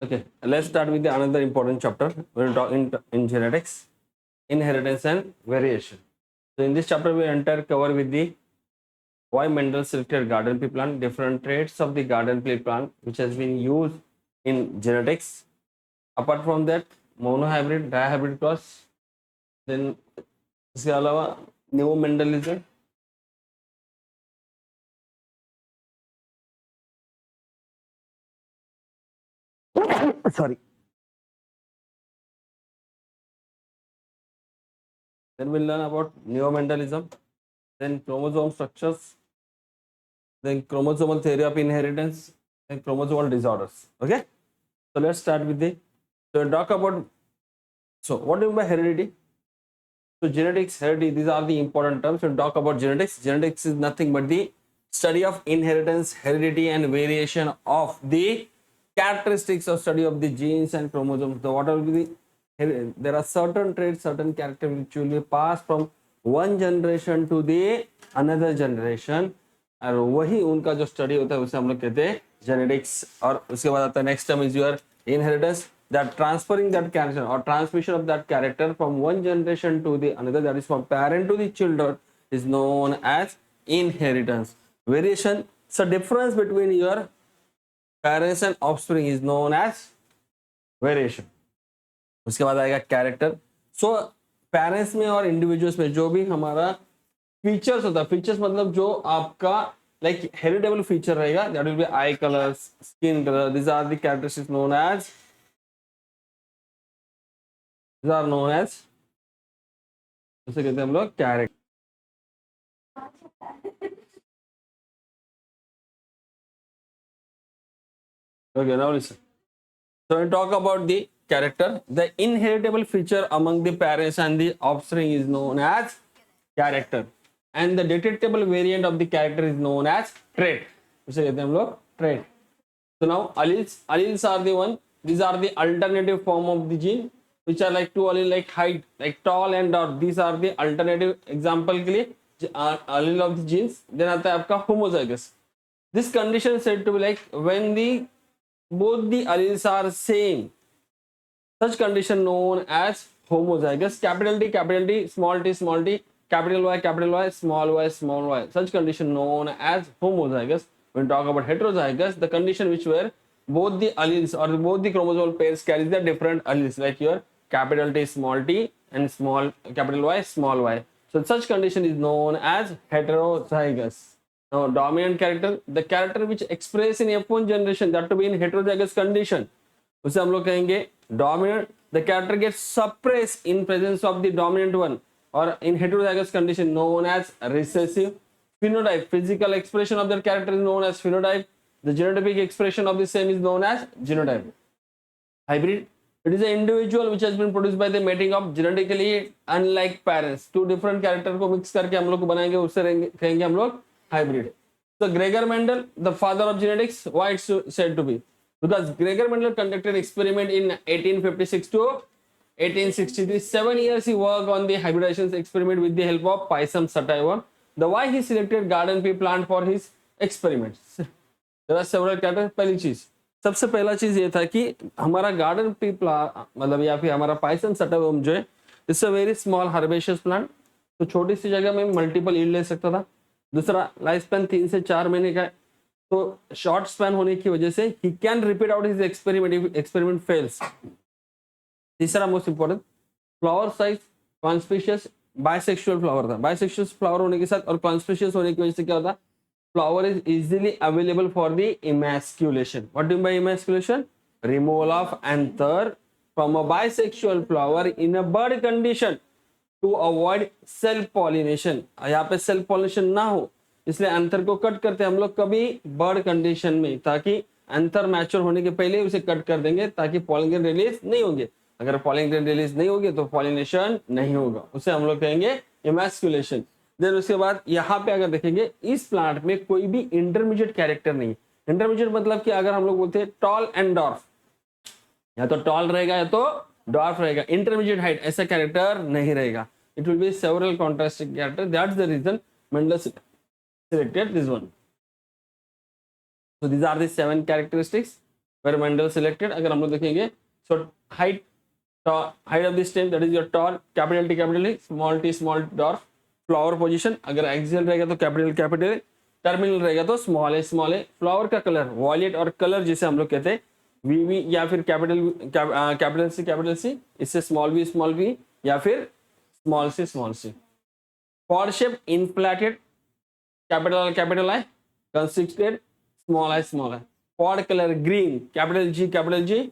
Okay, let's start with the another important chapter. We'll talk in genetics, inheritance and variation. So in this chapter, we enter cover with the why Mendel selected garden pea plant, different traits of the garden pea plant which has been used in genetics. Apart from that, monohybrid, dihybrid cross. Then इसके अलावा new Mendelism, sorry. Then we'll learn about neomendelism, then chromosome structures, then chromosomal theory of inheritance, and chromosomal disorders. Okay, so let's start with the. So we'll talk about. So what do you mean by heredity? So genetics, heredity, these are the important terms. We'll talk about genetics. Genetics is nothing but the study of inheritance, heredity, and variation of the characteristics of study of the genes and chromosomes. So what will be the there are certain traits, certain characters which will be passed from one generation to the another generation, और वही उनका जो study होता है उसे हम लोग कहते हैं जेनेटिक्स. और उसके बाद आता है next term is your inheritance, that transferring that character or transmission of that character from one generation to the another, that is from parent to the children, is known as inheritance. Variation, so difference between your parents and offspring is known as variation. उसके बाद आएगा character. So parents में और individuals में जो भी हमारा features होता है, फीचर्स मतलब जो आपका लाइक हेरिडेबल फीचर रहेगा, that will be eye colour, skin colour. This are the characteristics known as, these are known as, उसे कहते हैं हम लोग character. Okay, now listen. So we talk about the character. The inheritable feature among the parents and the offspring is known as character, and the detectable variant of the character is known as trait. उसे कहते हैं हम लोग trait. So now alleles are the one. These are the alternative form of the gene, which are like two allele, like height, like tall and short. These are the alternative example के लिए allele of the genes. Then आता है आपका homozygous. This condition is said to be like when the both the alleles are same. Such condition known as homozygous. Capital T, small t, capital Y, small y. Such condition known as homozygous. When we talk about heterozygous, the condition which where both the alleles or both the chromosomal pairs carries the different alleles, like your capital T, small t, and small capital Y, small y. So such condition is known as heterozygous. Now dominant character, the character which express in F1 generation, that to be in heterozygous condition, उसे हम लोग कहेंगे dominant. The character gets suppressed in presence of the dominant one, or in heterozygous condition known as recessive. Phenotype, physical expression of that character is known as phenotype. The genotypic expression of the same is known as genotype. Hybrid, it is an individual which has been produced by the mating of genetically unlike parents. Two different character को mix करके हम लोग को बनाएंगे, उससे कहेंगे हम लोग hybrid. So Gregor Mendel, the father of genetics, why it's said to be? Because Gregor Mendel conducted experiment in 1856 to 1863. 7 years he worked on the hybridization experiment with the help of Pisum sativa. The why he selected garden pea plant for his experiments. There are several characters. पहली चीज, सबसे पहला चीज ये था कि हमारा garden pea plant मतलब या फिर हमारा पाइसम सटाइवम जो है, it's a very small herbaceous plant. तो छोटी सी जगह में मल्टीपल यील्ड ले सकता था. दूसरा, लाइफ स्पैन 3 से 4 महीने का है, तो शॉर्ट स्पैन होने की वजह से ही can repeat out his experiment if experiment fails. तीसरा most important, flower size conspicuous, bisexual flower था. बाइसेक्सुअल फ्लावर होने के साथ और कॉन्स्पिशियस होने की वजह से क्या होता, flower is easily available for the emasculation. What do you mean by emasculation? Removal of anther from a bisexual flower in a bud condition to avoid self pollination. यहाँ पे सेल्फ पॉलिनेशन ना हो इसलिए एंथर को cut करते हैं हम लोग कभी बर्ड कंडीशन में, ताकि एंथर मैच्योर होने के पहले उसे कट कर देंगे ताकि पॉलन ग्रेन रिलीज नहीं होंगे. अगर पॉलन ग्रेन रिलीज नहीं होगी तो पॉलिनेशन नहीं होगा, उसे हम लोग कहेंगे इमैस्कुलेशन. देन उसके बाद यहाँ पे अगर देखेंगे इस प्लांट में कोई भी इंटरमीडिएट कैरेक्टर नहीं. इंटरमीडिएट मतलब कि अगर हम लोग बोलते हैं टॉल एंड डॉर्फ, या तो टॉल रहेगा या तो डॉर्फ रहेगा. इंटरमीडिएट हाइट ऐसा कैरेक्टर नहीं रहेगा. It will be several contrasting character. That's the reason Mendel selected this one. So these are the 7 characteristics. Where Mendel selected, अगर हम लोग देखेंगे so height of the stem that is your tall, capital T small dwarf, flower position अगर axial रहेगा तो capital, terminal रहेगा तो small a, flower का कलर वॉयलेट, और कलर जिसे हम लोग कहते हैं वी या फिर कैपिटल सी, इससे स्मॉल वी या फिर small C. Pod shape inflated, capital I, constricted small I. Pod colour green, capital G,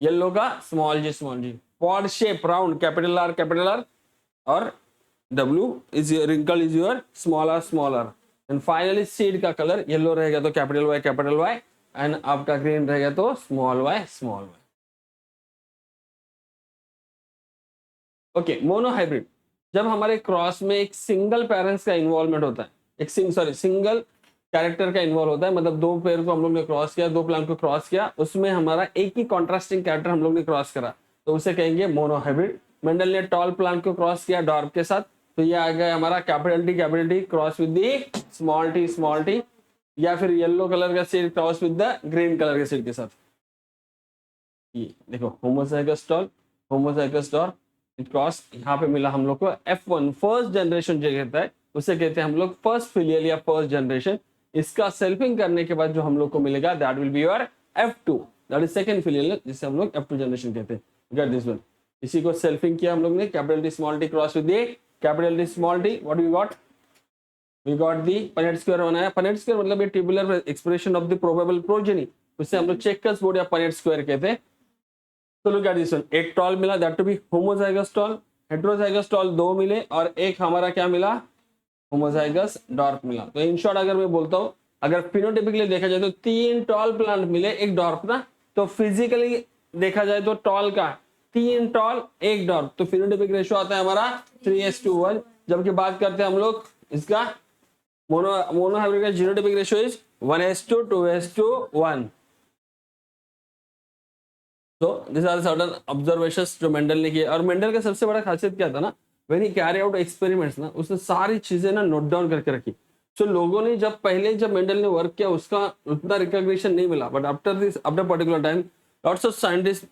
yellow का small G. Pod shape round, capital R, और W is your wrinkle is your smaller, and finally seed का colour yellow रहेगा तो capital Y, and आपका green रहेगा तो small y। Okay, mono hybrid, जब हमारे क्रॉस में एक सिंगल पेरेंट्स का इन्वॉल्वमेंट होता है, सिंगल कैरेक्टर का इन्वॉल्व होता है, मतलब दो पेयर को हम लोग ने क्रॉस किया, दो प्लांट को क्रॉस किया, उसमें हमारा एक ही कॉन्ट्रास्टिंग कैरेक्टर हम लोग ने क्रॉस करा, तो उसे कहेंगे मोनो हाइब्रिड। मेंडल ने टॉल प्लांट को क्रॉस किया डॉर्फ के साथ, तो ये आ गया हमारा capital T cross with the small T, या फिर येलो कलर का seed cross with the green colour के सीड के साथ। ये देखो होमोजाइगस डॉर्फ क्रॉस, यहाँ पे मिला हम लोग को F1 फर्स्ट जनरेशन जो कहता है, उसे कहते हैं हम लोग फर्स्ट फिलियल या फर्स्ट जनरेशन। इसका सेल्फिंग करने के बाद जो हम लोग को मिलेगा that will be your F2, that is second filial, जिसे हम लोग F2 जनरेशन कहते हैं। गेट दिस वन, इसी को सेल्फिंग किया हम लोग ने, capital T small T cross with the capital T small t, what we got the Punnett square बनाया। पनेट स्क्वायर मतलब ये tabular expression of the probable progeny, उसे हम लोग चेकर्स बोर्ड या पनेट स्क्वायर कहते हैं। तो लुक एट दिस वन, एक टॉल मिला that to be homozygous tall, heterozygous tall दो मिले, और एक हमारा क्या मिला, होमोजाइगस डॉर्फ मिला। तो इन शॉर्ट अगर मैं बोलता हूं, अगर फिनोटाइपिकली देखा जाए तो 3 टॉल प्लांट मिले, एक डॉर्फ ना, तो फिजिकली देखा जाए तो टॉल का 3 टॉल 1 डॉर्फ, तो फिनोटाइपिक रेशियो आता है हमारा 3:1। जबकि बात करते हैं हम लोग इसका मोनो हाइब्रिड का जीनोटाइपिक रेशियो इज 1:2:1। तो दिस आर सर्टेन ऑब्जर्वेशंस जो मेंडल ने किए, और मेंडल का सबसे बड़ा खासियत क्या था ना, when he carry out experiments ना, उसने सारी चीजें ना नोट डाउन करके रखी। सो लोगों ने जब मेंडल ने वर्क किया उसका उतना रिकॉग्निशन नहीं मिला, but after particular time lots of scientist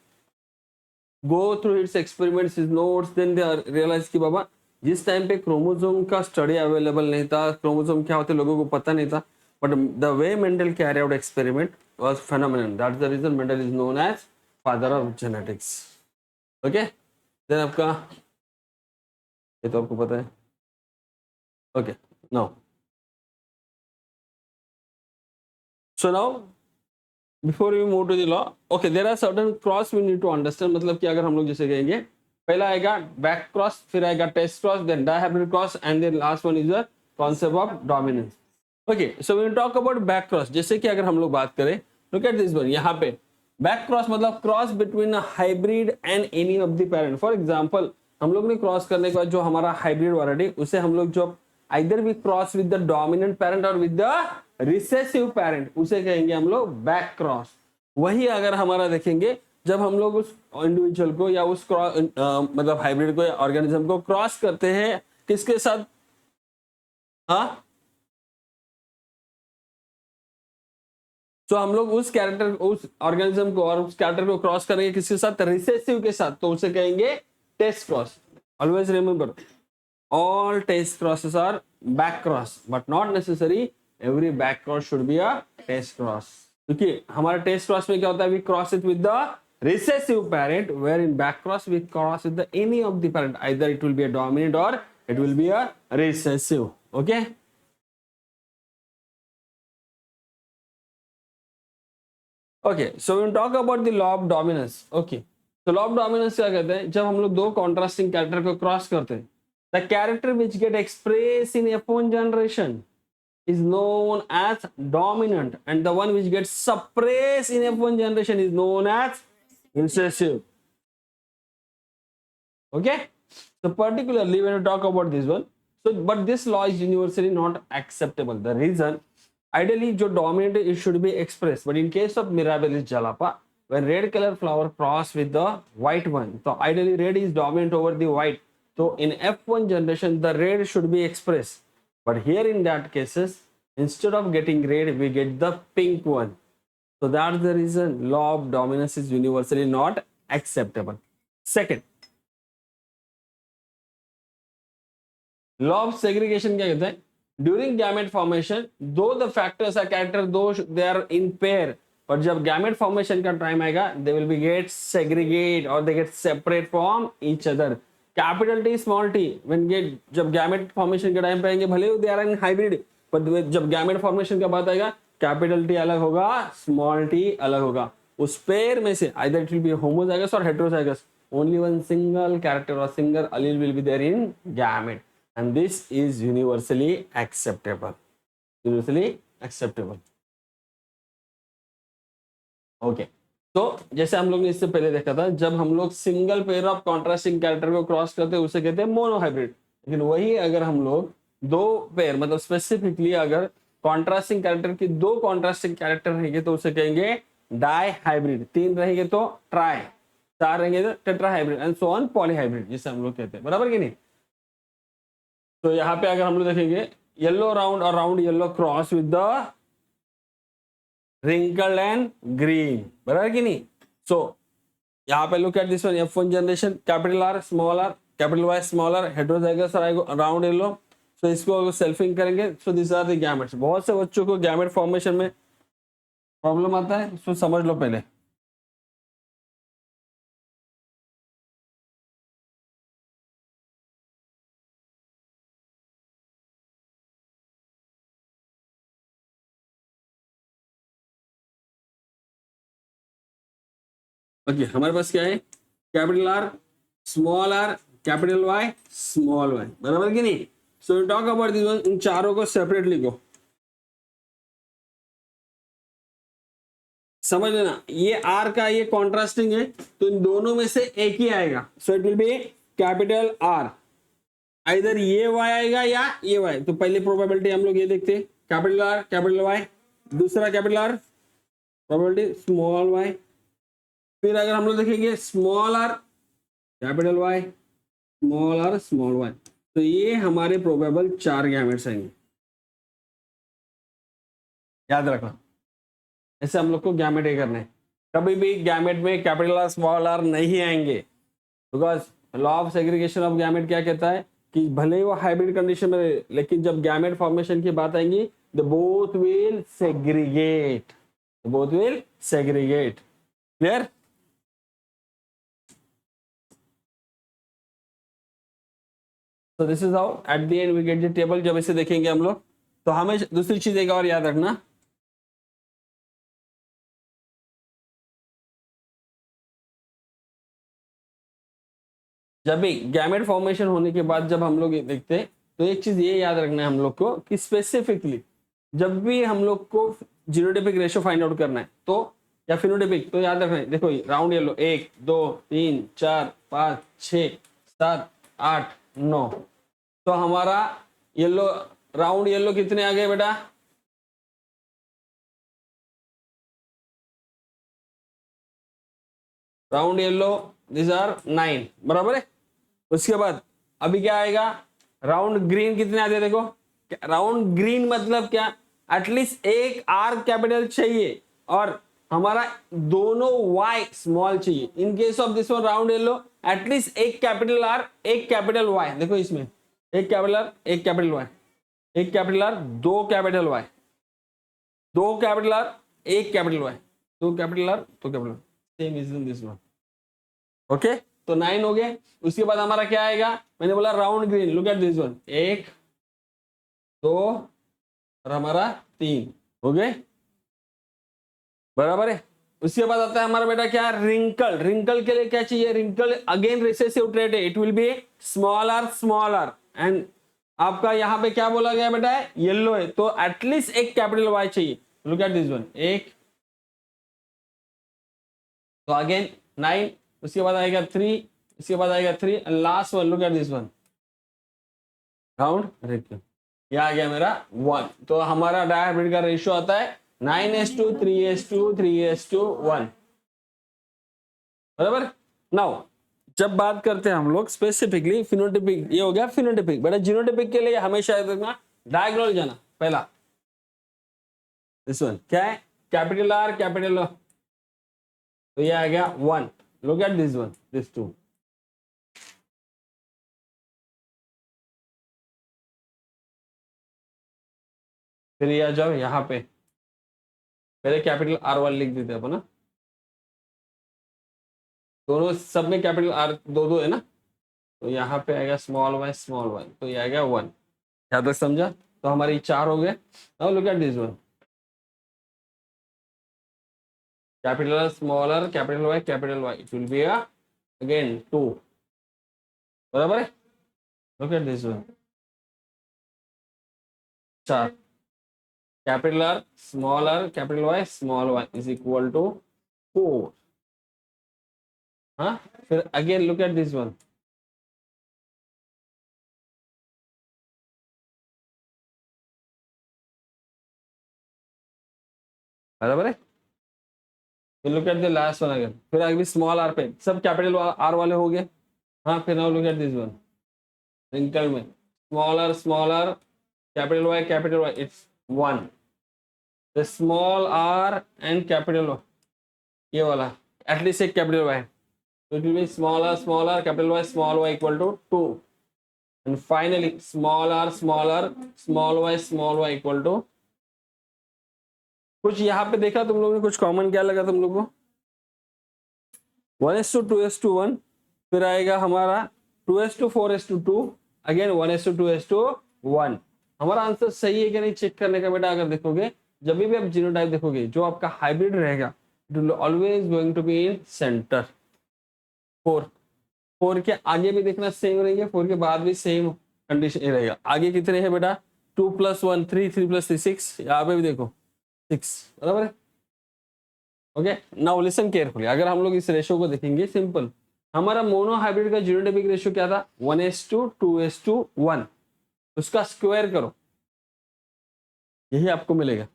go through its experiments, his notes, then they realise कि बाबा जिस टाइम पे क्रोमोसोम का स्टडी अवेलेबल नहीं था, क्रोमोसोम क्या होते लोगों को पता नहीं था, but the way Mendel carry out experiment was phenomenal, that's the reason Mendel is known as father of genetics. Okay, then आपका ये तो आपको पता है। Okay, now so now before we move to the law, okay there are certain cross we need to understand, मतलब कि अगर हम लोग जैसे कहेंगे पहला आएगा बैक क्रॉस, फिर आएगा test cross, then dihybrid cross, and then last one is the concept of dominance. Okay, so we talk about back cross, जैसे कि अगर हम लोग बात करें, लुक एट दिस वन, यहाँ पे बैक क्रॉस मतलब cross between hybrid and any of the parent. For example हम लोग ने क्रॉस करने के बाद जो हमारा हाइब्रिड वैरायटी, उसे हम लोग जो either we cross with the dominant parent और विद द रिसेसिव पेरेंट, उसे कहेंगे हम लोग बैक क्रॉस। वही अगर हमारा देखेंगे जब हम लोग उस इंडिविजुअल को या उस मतलब हाइब्रिड को या ऑर्गेनिज्म को क्रॉस करते हैं किसके साथ, हाँ, तो हम लोग उस कैरेक्टर उस ऑर्गेनिज्म को और उस कैरेक्टर को क्रॉस करेंगे किसके साथ, रिसेसिव के साथ, तो उसे कहेंगे test cross. Always remember all test crosses are back cross, but not necessary every back cross should be a test cross, क्योंकि हमारा टेस्ट क्रॉस में क्या होता है, we cross it with the recessive parent, where in back cross we cross with the any of the parent, either it will be a dominant or it will be a recessive. Okay, okay, so we will talk about the law of dominance. Okay, so law of dominance क्या कहते हैं, जब हम लोग दो contrasting character को cross करते हैं, the character which get expressed in F1 generation is known as dominant, and the one which gets suppressed in F1 generation is known as recessive. Okay, so particularly when we talk about this one, so but this law is universally not acceptable. The reason, ideally जो dominant it should be expressed, but in case of Mirabilis jalapa, when red color flower cross with the white one, so ideally red is dominant over the white, so in F1 generation the red should be expressed, but here in that cases instead of getting red we get the pink one. So that's the reason law of dominance is universally not acceptable. Second, law of segregation क्या कहता है? During gamete formation, though the factors are character, though they are in pair, पर जब gamete formation का time आएगा, they will be get segregate or they get separate from each other. Capital T, small t, when get जब gamete formation के time पे आएंगे, भले they are in hybrid, पर जब gamete formation का बात आएगा, कैपिटल टी अलग होगा, स्मॉल टी अलग होगा. उस पेयर में से either it will be homozygous or heterozygous. Only one single character or single allele will be there in gamete, and this is universally acceptable. Universally acceptable. Okay. तो जैसे हम लोग ने इससे पहले देखा था, जब हम लोग single pair of contrasting character को क्रॉस करते हैं उसे कहते हैं मोनोहाइब्रिड. लेकिन वही अगर हम लोग दो पेयर मतलब स्पेसिफिकली अगर कॉन्ट्रास्टिंग कैरेक्टर की दो कॉन्ट्रास्टिंग कैरेक्टर रहेंगे तो उसे कहेंगे डाई हाइब्रिड. तीन रहेंगे तो ट्राई, चार रहेंगे तो tetra hybrid and so on polyhybrid जिसे हम लोग कहते हैं. बराबर कि नहीं? तो यहाँ पे अगर हम लोग देखेंगे येलो राउंड और round yellow cross with the wrinkle and green. बराबर कि नहीं? सो यहाँ पे look at this one, F1 generation, capital R small are, capital Y small r, heterozygous round yellow. तो इसको सेल्फिंग करेंगे. So this are the gametes. बहुत से बच्चों को गैमेट फॉर्मेशन में प्रॉब्लम आता है, सो समझ लो पहले. ओके, हमारे पास क्या है? Capital R small are, capital Y small Y. बराबर कि नहीं? So talk about this one. इन चारों को सेपरेट लिखो. समझ लेना, ये आर का ये कॉन्ट्रास्टिंग है तो इन दोनों में से एक ही आएगा. So it will B capital R. इधर ये वाई आएगा या ये वाई. तो पहले प्रोबेबिलिटी हम लोग ये देखते हैं, कैपिटल आर कैपिटल वाई. दूसरा capital R, probability small y. फिर अगर हम लोग देखेंगे small are capital Y, small are small y. तो ये हमारे प्रोबेबल चार गैमेट्स आएंगे. याद रखना, ऐसे हम लोग को गैमेट ए करना है. कभी भी गैमेट में कैपिटल आर स्मॉल आर नहीं आएंगे, because law of segregation of gamete क्या कहता है कि भले ही वो हाइब्रिड कंडीशन में रहे, लेकिन जब गैमेट फॉर्मेशन की बात आएंगी the both will segregate. Both will segregate. Clear? So this is how at the end we get the table. जब इसे देखेंगे हम लोग तो हमें दूसरी चीज एक और याद रखना, जब भी गैमेट फॉर्मेशन होने के बाद जब हम लोग देखते हैं तो एक चीज ये याद रखना है हम लोग को कि स्पेसिफिकली जब भी हम लोग को जीनोटाइपिक रेशियो फाइंड आउट करना है तो या फिनोटाइपिक, तो याद रखना है. देखो राउंड येलो 1 2 3 4 5 6 7 8 9. तो हमारा येलो राउंड येलो कितने आ गए बेटा? Round yellow this are 9. बराबर है? उसके बाद अभी क्या आएगा? राउंड ग्रीन कितने आते हैं? देखो राउंड ग्रीन मतलब क्या? एटलीस्ट एक आर कैपिटल चाहिए और हमारा दोनों वाई स्मॉल चाहिए. In case of this one round yellow at least एक कैपिटल आर एक कैपिटल वाई. देखो इसमें एक कैपिटल आर एक कैपिटल वाई, एक कैपिटल आर दो कैपिटल वाई, दो कैपिटल आर एक कैपिटल वाई, दो कैपिटल आर दो capital. Same is in this one. Okay, तो 9 हो गए. उसके बाद हमारा क्या आएगा? मैंने बोला round green. Look at this one, 1 2 और हमारा 3 हो गए. बराबर है? उसके बाद आता है हमारा बेटा क्या? रिंकल. रिंकल के लिए क्या चाहिए? रिंकल अगेन रिसेसिव ट्रेट है. It will be small r and आपका यहाँ पे क्या बोला गया बेटा? येलो है तो एटलीस्ट एक कैपिटल वाई चाहिए. लुक एट दिस वन, 1 तो अगेन 9. उसके बाद आएगा 3, इसके बाद आएगा 3 and last one look at this one round wrinkle. ये आ गया मेरा 1. तो हमारा डायहाइब्रिड का रेशियो आता है 9:3:3:1. बराबर? नाउ जब बात करते हैं हम लोग स्पेसिफिकली फिनोटाइपिक, ये हो गया फिनोटाइपिक. बेटा जीनोटाइपिक के लिए हमेशा याद रखना डायगोनल जाना. पहला दिस वन क्या है? कैपिटल आर कैपिटल, तो ये आ गया 1. Look at this one, this 2. फिर ये आ जाओ यहाँ पे, पहले कैपिटल R1 लिख देते अपन ना, दोनों सब में कैपिटल R दो दो है ना, तो यहाँ पे आएगा स्मॉल y, तो ये आएगा 1. यहाँ तक समझा? तो हमारी 4 हो गए. Now look at this one, capital R smaller capital Y, it will be again 2. बराबर है? Look at this one, 4. Capital R capital Y small y is equal to 4. हाँ, फिर again look at this one, बराबर है? फिर look at the last one again, फिर अभी small r पे सब कैपिटल R वाले हो गए. हाँ, फिर now look at this one, wrinkle में smaller capital Y, it's 1. The small r and capital Y, ये वाला एटलीस्ट एक capital Y, so it will be smaller capital Y small y equal to 2. And finally smaller small y equal to, कुछ यहाँ पे देखा तुम लोगों ने, कुछ कॉमन क्या लगा तुम लोगों को? 1:2:1, फिर आएगा हमारा 2:4:2, अगेन 1:2:1. हमारा आंसर सही है कि नहीं चेक करने का बेटा, अगर देखोगे जब भी आप जीनोटाइप देखोगे, जो आपका हाइब्रिड रहेगा it will always going to be in center. 4 के आगे भी देखना सेम रहेंगे, 4 के बाद भी सेम कंडीशन रहेगा. आगे कितने हैं बेटा? 2 + 1 3, 3 + 3 6. यहाँ पे भी देखो 6. बराबर है? Okay, now listen carefully. अगर हम लोग इस रेशियो को देखेंगे, सिंपल, हमारा मोनो हाइब्रिड का जीनोटाइपिक रेशियो क्या था? 1:2:1. उसका स्क्वायर करो, यही आपको मिलेगा,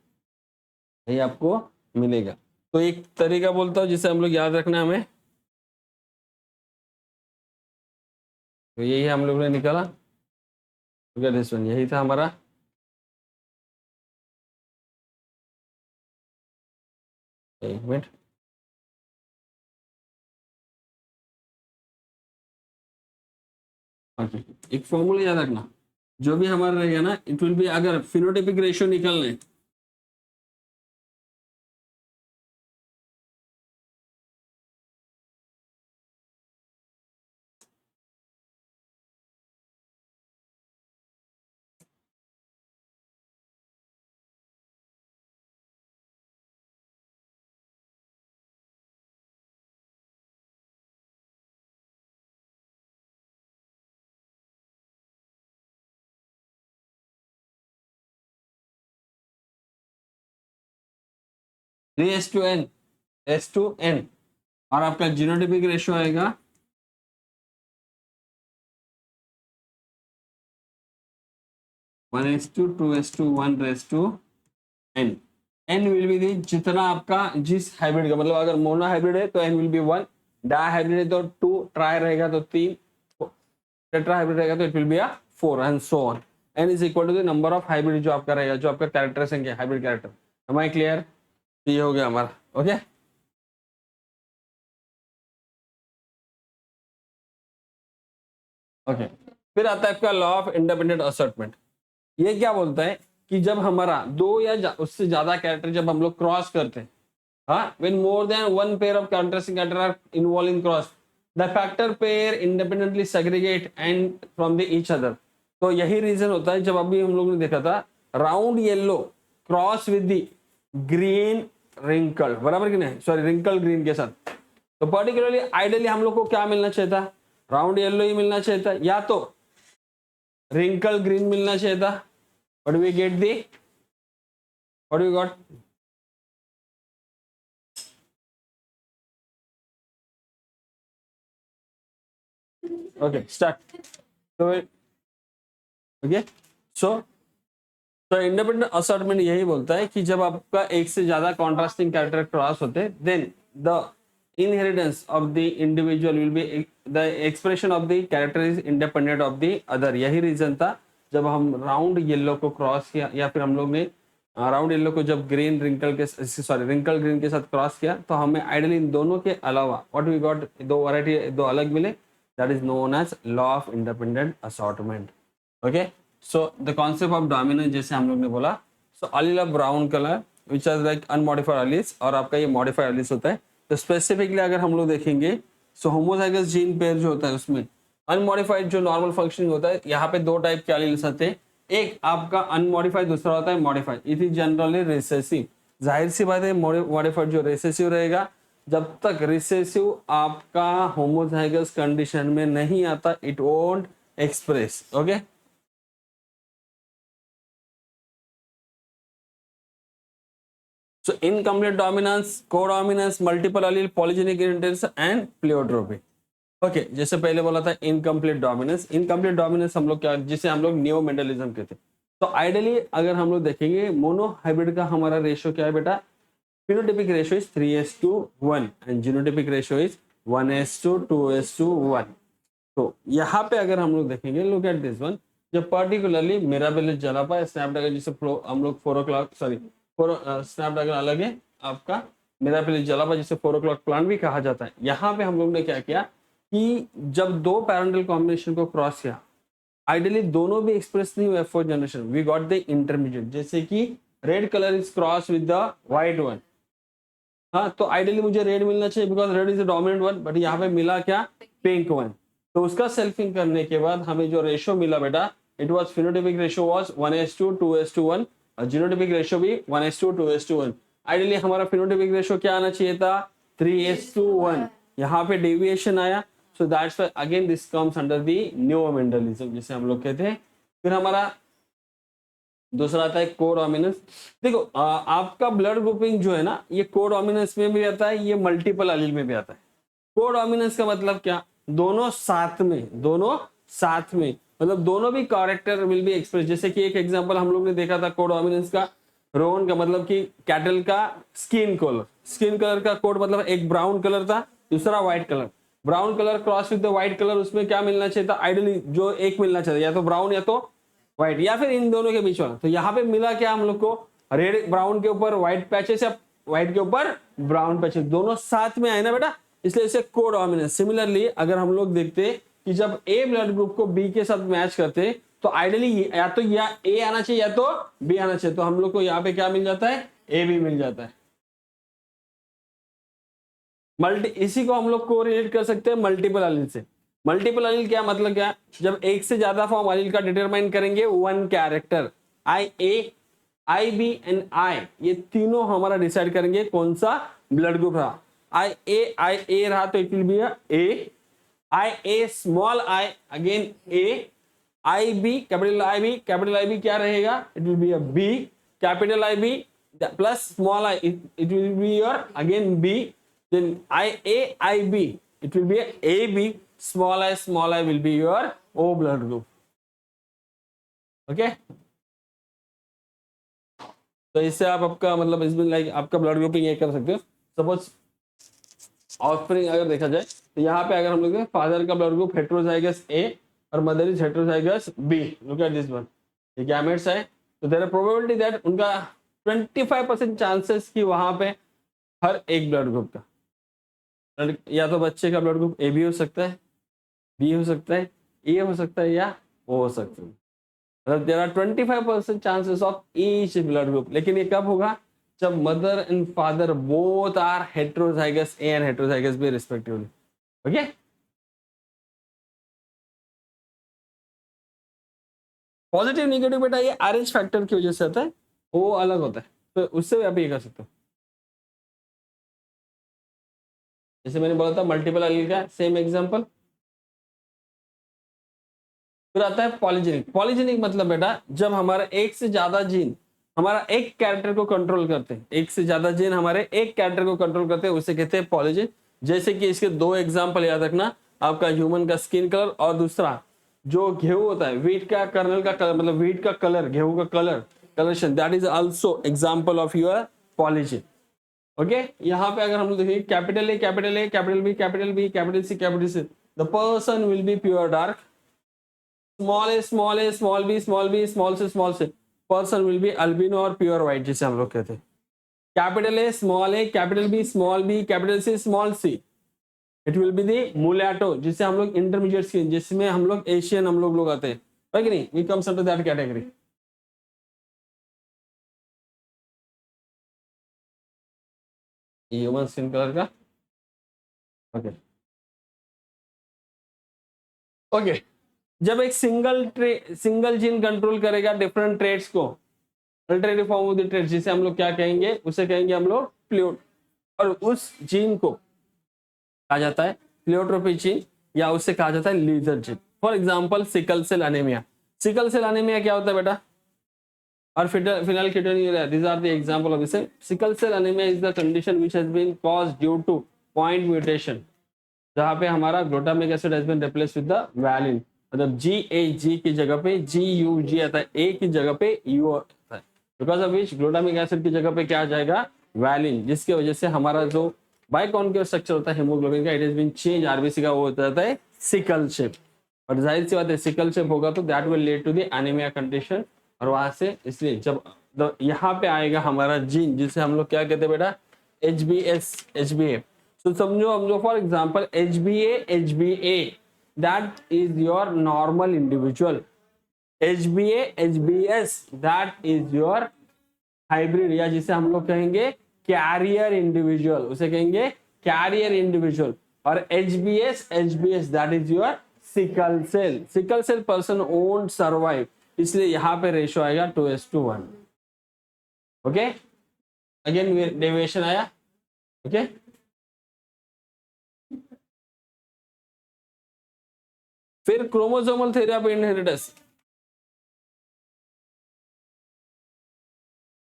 यही आपको मिलेगा. तो एक तरीका बोलता हूँ जिसे हम लोग याद रखना हमें, तो यही हम लोग ने निकाला. यही था हमारा. एक मिनट, एक फॉर्मूला याद रखना, जो भी हमारा रहेगा ना, इट विल बी, अगर फिनोटाइपिक रेशियो निकलना है,3:n और आपका जीनोटाइपिक रेशियो आएगा 1:2:1:n. n विल बी दी, जितना आपका जिस हाइब्रिड का, मतलब अगर मोनो हाइब्रिड है तो n will be 1, dihybrid है तो 2, ट्राई रहेगा तो 3, टेट्रा हाइब्रिड रहेगा तो it will be 4 and so on. n is equal to the number of hybrid जो आपका रहेगा, जो आपका कैरेक्टर संख्या hybrid character. Am I clear? ये हो गया हमारा. Okay, okay. फिर आता है आपका लॉ ऑफ इंडिपेंडेंट असर्टमेंट. ये क्या बोलता है कि जब हमारा दो या उससे ज्यादा कैरेक्टर जब हम लोग क्रॉस करते हैं, हाँ, when more than one pair of contrasting character are involved in cross, the factor pair independently segregate and from the each other. तो यही रीजन होता है, जब अभी हम लोग ने देखा था round yellow cross with the green wrinkle, बराबर कि नहीं, सॉरी रिंकल ग्रीन के साथ, तो पर्टिकुलरली आइडियली हम लोग को क्या मिलना चाहिए था? राउंड येलो ही मिलना चाहिए था, या तो रिंकल ग्रीन मिलना चाहिए था. What do we get the, what do we got? Okay, start. So okay, so independent assortment यही बोलता है कि जब आपका एक से ज्यादा कॉन्ट्रास्टिंग कैरेक्टर क्रॉस होते हैं, then the inheritance of the individual will be, the expression of the character is independent of the other. यही रीजन था जब हम राउंड येलो को क्रॉस किया, या फिर हम लोग ने राउंड येलो को जब ग्रीन रिंकल के सॉरी रिंकल ग्रीन के साथ क्रॉस किया तो हमें आइडियली इन दोनों के अलावा व्हाट वी गॉट, दो वैरायटी दो अलग मिले, that is known as law of independent assortment. Okay, so the concept of dominance जैसे हम लोग ने बोला, so allele of brown colour which are like unmodified alleles, और आपका ये मॉडिफाइड अलील्स होता है। तो स्पेसिफिकली अगर हम लोग देखेंगे सो होमोजाइगस जीन पेयर जो होता है उसमें अनमॉडिफाइड जो नॉर्मल फंक्शनिंग होता है, यहाँ पे दो टाइप के एलील्स आते हैं, एक आपका अनमॉडिफाइड, दूसरा होता है modified. It is generally recessive. जाहिर सी बात है मॉडिफाइड जो रिसेसिव रहेगा, जब तक रिसेसिव आपका होमोजाइगस कंडीशन में नहीं आता it won't express. Okay, so incomplete dominance, codominance, multiple allele, polygenic inheritance and pleiotropy। Okay जैसे पहले बोला था इनकम्प्लीट डोमिनेंस, इनकम्प्लीट डोमिनेंस हम लोग क्या, जिसे हम लोग नियो मेंडलिज्म कहते हैं। तो आइडियली अगर हम लोग देखेंगे मोनो हाइब्रिड का हमारा रेशियो क्या है बेटा, phenotypic ratio is 3:1 and genotypic ratio is 1:2:1। तो यहाँ पे अगर हम लोग देखेंगे, लुक एट दिस वन, जब पर्टिकुलरली मिराबिलिस जलापा स्नैपड्रैगन जिसे हम लोग 4 o'clock सॉरी स्नैपड्रैगन अलग है आपका, मिराबिलिस जलापा जिसे 4 o'clock प्लांट भी कहा जाता है। यहाँ पे हम लोग ने क्या किया कि जब दो पैरेंटल कॉम्बिनेशन को क्रॉस किया, आइडियली दोनों भी एक्सप्रेस नहीं हुए fourth generation, we got the intermediate, जैसे कि red colour is cross with the white one. हाँ, तो आइडियली मुझे रेड मिलना चाहिए because red is the dominant one, but यहाँ पे मिला क्या, पिंक वन। तो उसका सेल्फिंग करने के बाद हमें जो रेशियो मिला बेटा, it was phenotypic ratio was 1:2:1 और जीनोटाइपिक रेशियो भी 1:2:1। आइडियली हमारा फिनोटाइपिक रेशियो क्या आना चाहिए था, 3:1। यहाँ पे डेविएशन आया, so that's why again this comes under the neomendelism जिसे हम लोग कहते हैं। फिर हमारा दूसरा आता है कोडोमिनेंस। देखो आपका ब्लड ग्रुपिंग जो है ना, ये कोडोमिनेंस में भी आता है, ये मल्टीपल एलील में भी आता है। कोडोमिनेंस का मतलब क्या, दोनों साथ में, दोनों साथ में, मतलब दोनों भी कैरेक्टर विल बी एक्सप्रेस। जैसे कि एक एग्जांपल हम लोग ने देखा था कोडोमिनेंस का, रोहन का मतलब कि कैटल का स्किन कलर, स्किन कलर का कोड मतलब एक ब्राउन कलर था, दूसरा white colour, brown colour cross with the white colour, उसमें क्या मिलना चाहिए था, आइडियली जो एक मिलना चाहिए, या तो ब्राउन या तो व्हाइट, या फिर इन दोनों के बीच वाला। तो यहाँ पे मिला क्या हम लोग को, रेड ब्राउन के ऊपर व्हाइट पैचेस या व्हाइट के ऊपर ब्राउन पैचेस, दोनों साथ में आए ना बेटा, इसलिए इसे कोडोमिनेंस। सिमिलरली अगर हम लोग देखते कि जब ए ब्लड ग्रुप को बी के साथ मैच करते तो आइडियली या तो या ए आना चाहिए या तो बी आना चाहिए, तो हम लोग को यहाँ पे क्या मिल जाता है, ए बी मिल जाता है। इसी को हम लोग को रिलेट कर सकते हैं मल्टीपल एलील से। मल्टीपल एलील क्या मतलब, क्या, जब एक से ज्यादा फॉर्म एलील का डिटरमाइन करेंगे one character, I A, I B and I, ये तीनों हमारा डिसाइड करेंगे कौन सा ब्लड ग्रुप रहा। आई ए रहा तो it will be A, I A small I again A, I B capital I B क्या रहेगा, it will be a B, capital I B plus small I it will be your again B, then IB, it will be AB, small I will be your O blood group. Okay, तो इससे आप आपका मतलब इसमें like आपका blood grouping ये कर सकते हो। सपोज ऑफस्प्रिंग अगर देखा जाए तो यहाँ पे अगर हम लोग फादर का ब्लड ग्रुप हेटेरोजाइगस A और mother is heterozygous B, look at this one, ये गैमेट्स है, तो देयर आर प्रोबेबिलिटी दैट उनका 25% चांसेस कि वहां पे हर एक ब्लड ग्रुप का, या तो बच्चे का ब्लड ग्रुप ए भी हो सकता है, बी हो सकता है, ए हो सकता है या ओ हो सकता है, मतलब there are 25% chances of each blood group. लेकिन ये कब होगा, जब mother and father both are heterozygous A and heterozygous B respectively. Okay, positive negative बेटा ये आरएच फैक्टर की वजह से आता है, वो अलग होता है, तो उससे भी आप ये कर सकते हो। जैसे मैंने बोला था मल्टीपल एलील का सेम एग्जांपल। फिर आता है पॉलीजेनिक। पॉलीजेनिक मतलब बेटा जब हमारा एक से ज्यादा जीन हमारा एक कैरेक्टर को कंट्रोल करते हैं, एक से ज्यादा जीन हमारे एक कैरेक्टर को कंट्रोल करते हैं, उसे कहते हैं पॉलीजेन। जैसे कि इसके दो एग्जांपल याद रखना, आपका ह्यूमन का स्किन कलर और दूसरा जो गेहूं होता है, व्हीट का कर्नल का कलर, मतलब व्हीट का कलर, गेहूं का colour colouration, that is also example of your polygene. Okay, यहाँ पे अगर हम लोग देखें capital A, capital A, capital B, capital B, capital C, capital C, the person will be pure dark, small A, small A, small B, small B, small C, person will be albino और pure white, जिसे हम लोग कहते हैं। Capital A, capital B, small B, capital C, small C, it will be दी मुलैटो, जिसे हम लोग intermediate skin, जिसमें हम लोग एशियन हम लोग आते हैं, है कि नहीं, we comes under that category. Human skin colour का, ओके ओके। जब एक सिंगल जीन कंट्रोल करेगा डिफरेंट ट्रेड्स को, alternative form of the traits, जिसे हम लोग क्या कहेंगे, उसे कहेंगे हम लोग प्लियोट, और उस जीन को कहा जाता है प्लियोट्रोपी जीन, या उससे कहा जाता है लीजर gene. For example sickle cell anaemia. Sickle cell anaemia क्या होता है बेटा, और phenylketonuria, these are the example of this. Sickle cell anemia is the condition which has been caused due to point mutation, जहाँ पे हमारा glutamic acid has been replaced with the valine, मतलब GAG की जगह पे GUG आता है, A की जगह पे U आता है, because of which glutamic acid की जगह पे क्या आ जाएगा, वैलिन, जिसकी वजह से हमारा जो बाइकॉन्केव स्ट्रक्चर होता है हेमोग्लोबिन का, it has been change, RBC का वो होता है सिकल शेप, और जाहिर सी बात है सिकल शेप होगा तो that will lead to the anaemia condition, और वहां से इसलिए जब यहाँ पे आएगा हमारा जीन, जिसे हम लोग क्या कहते हैं बेटा, HbA, तो समझो for example HbA that is your normal individual, HbS that is your hybrid, या जिसे हम लोग कहेंगे कैरियर इंडिविजुअल, उसे कहेंगे कैरियर इंडिविजुअल, और HbS that is your sickle cell person won't survive, इसलिए यहां पे रेशियो आएगा 2:1। ओके, अगेन डेविएशन आया। ओके, फिर chromosomal theory of inheritance.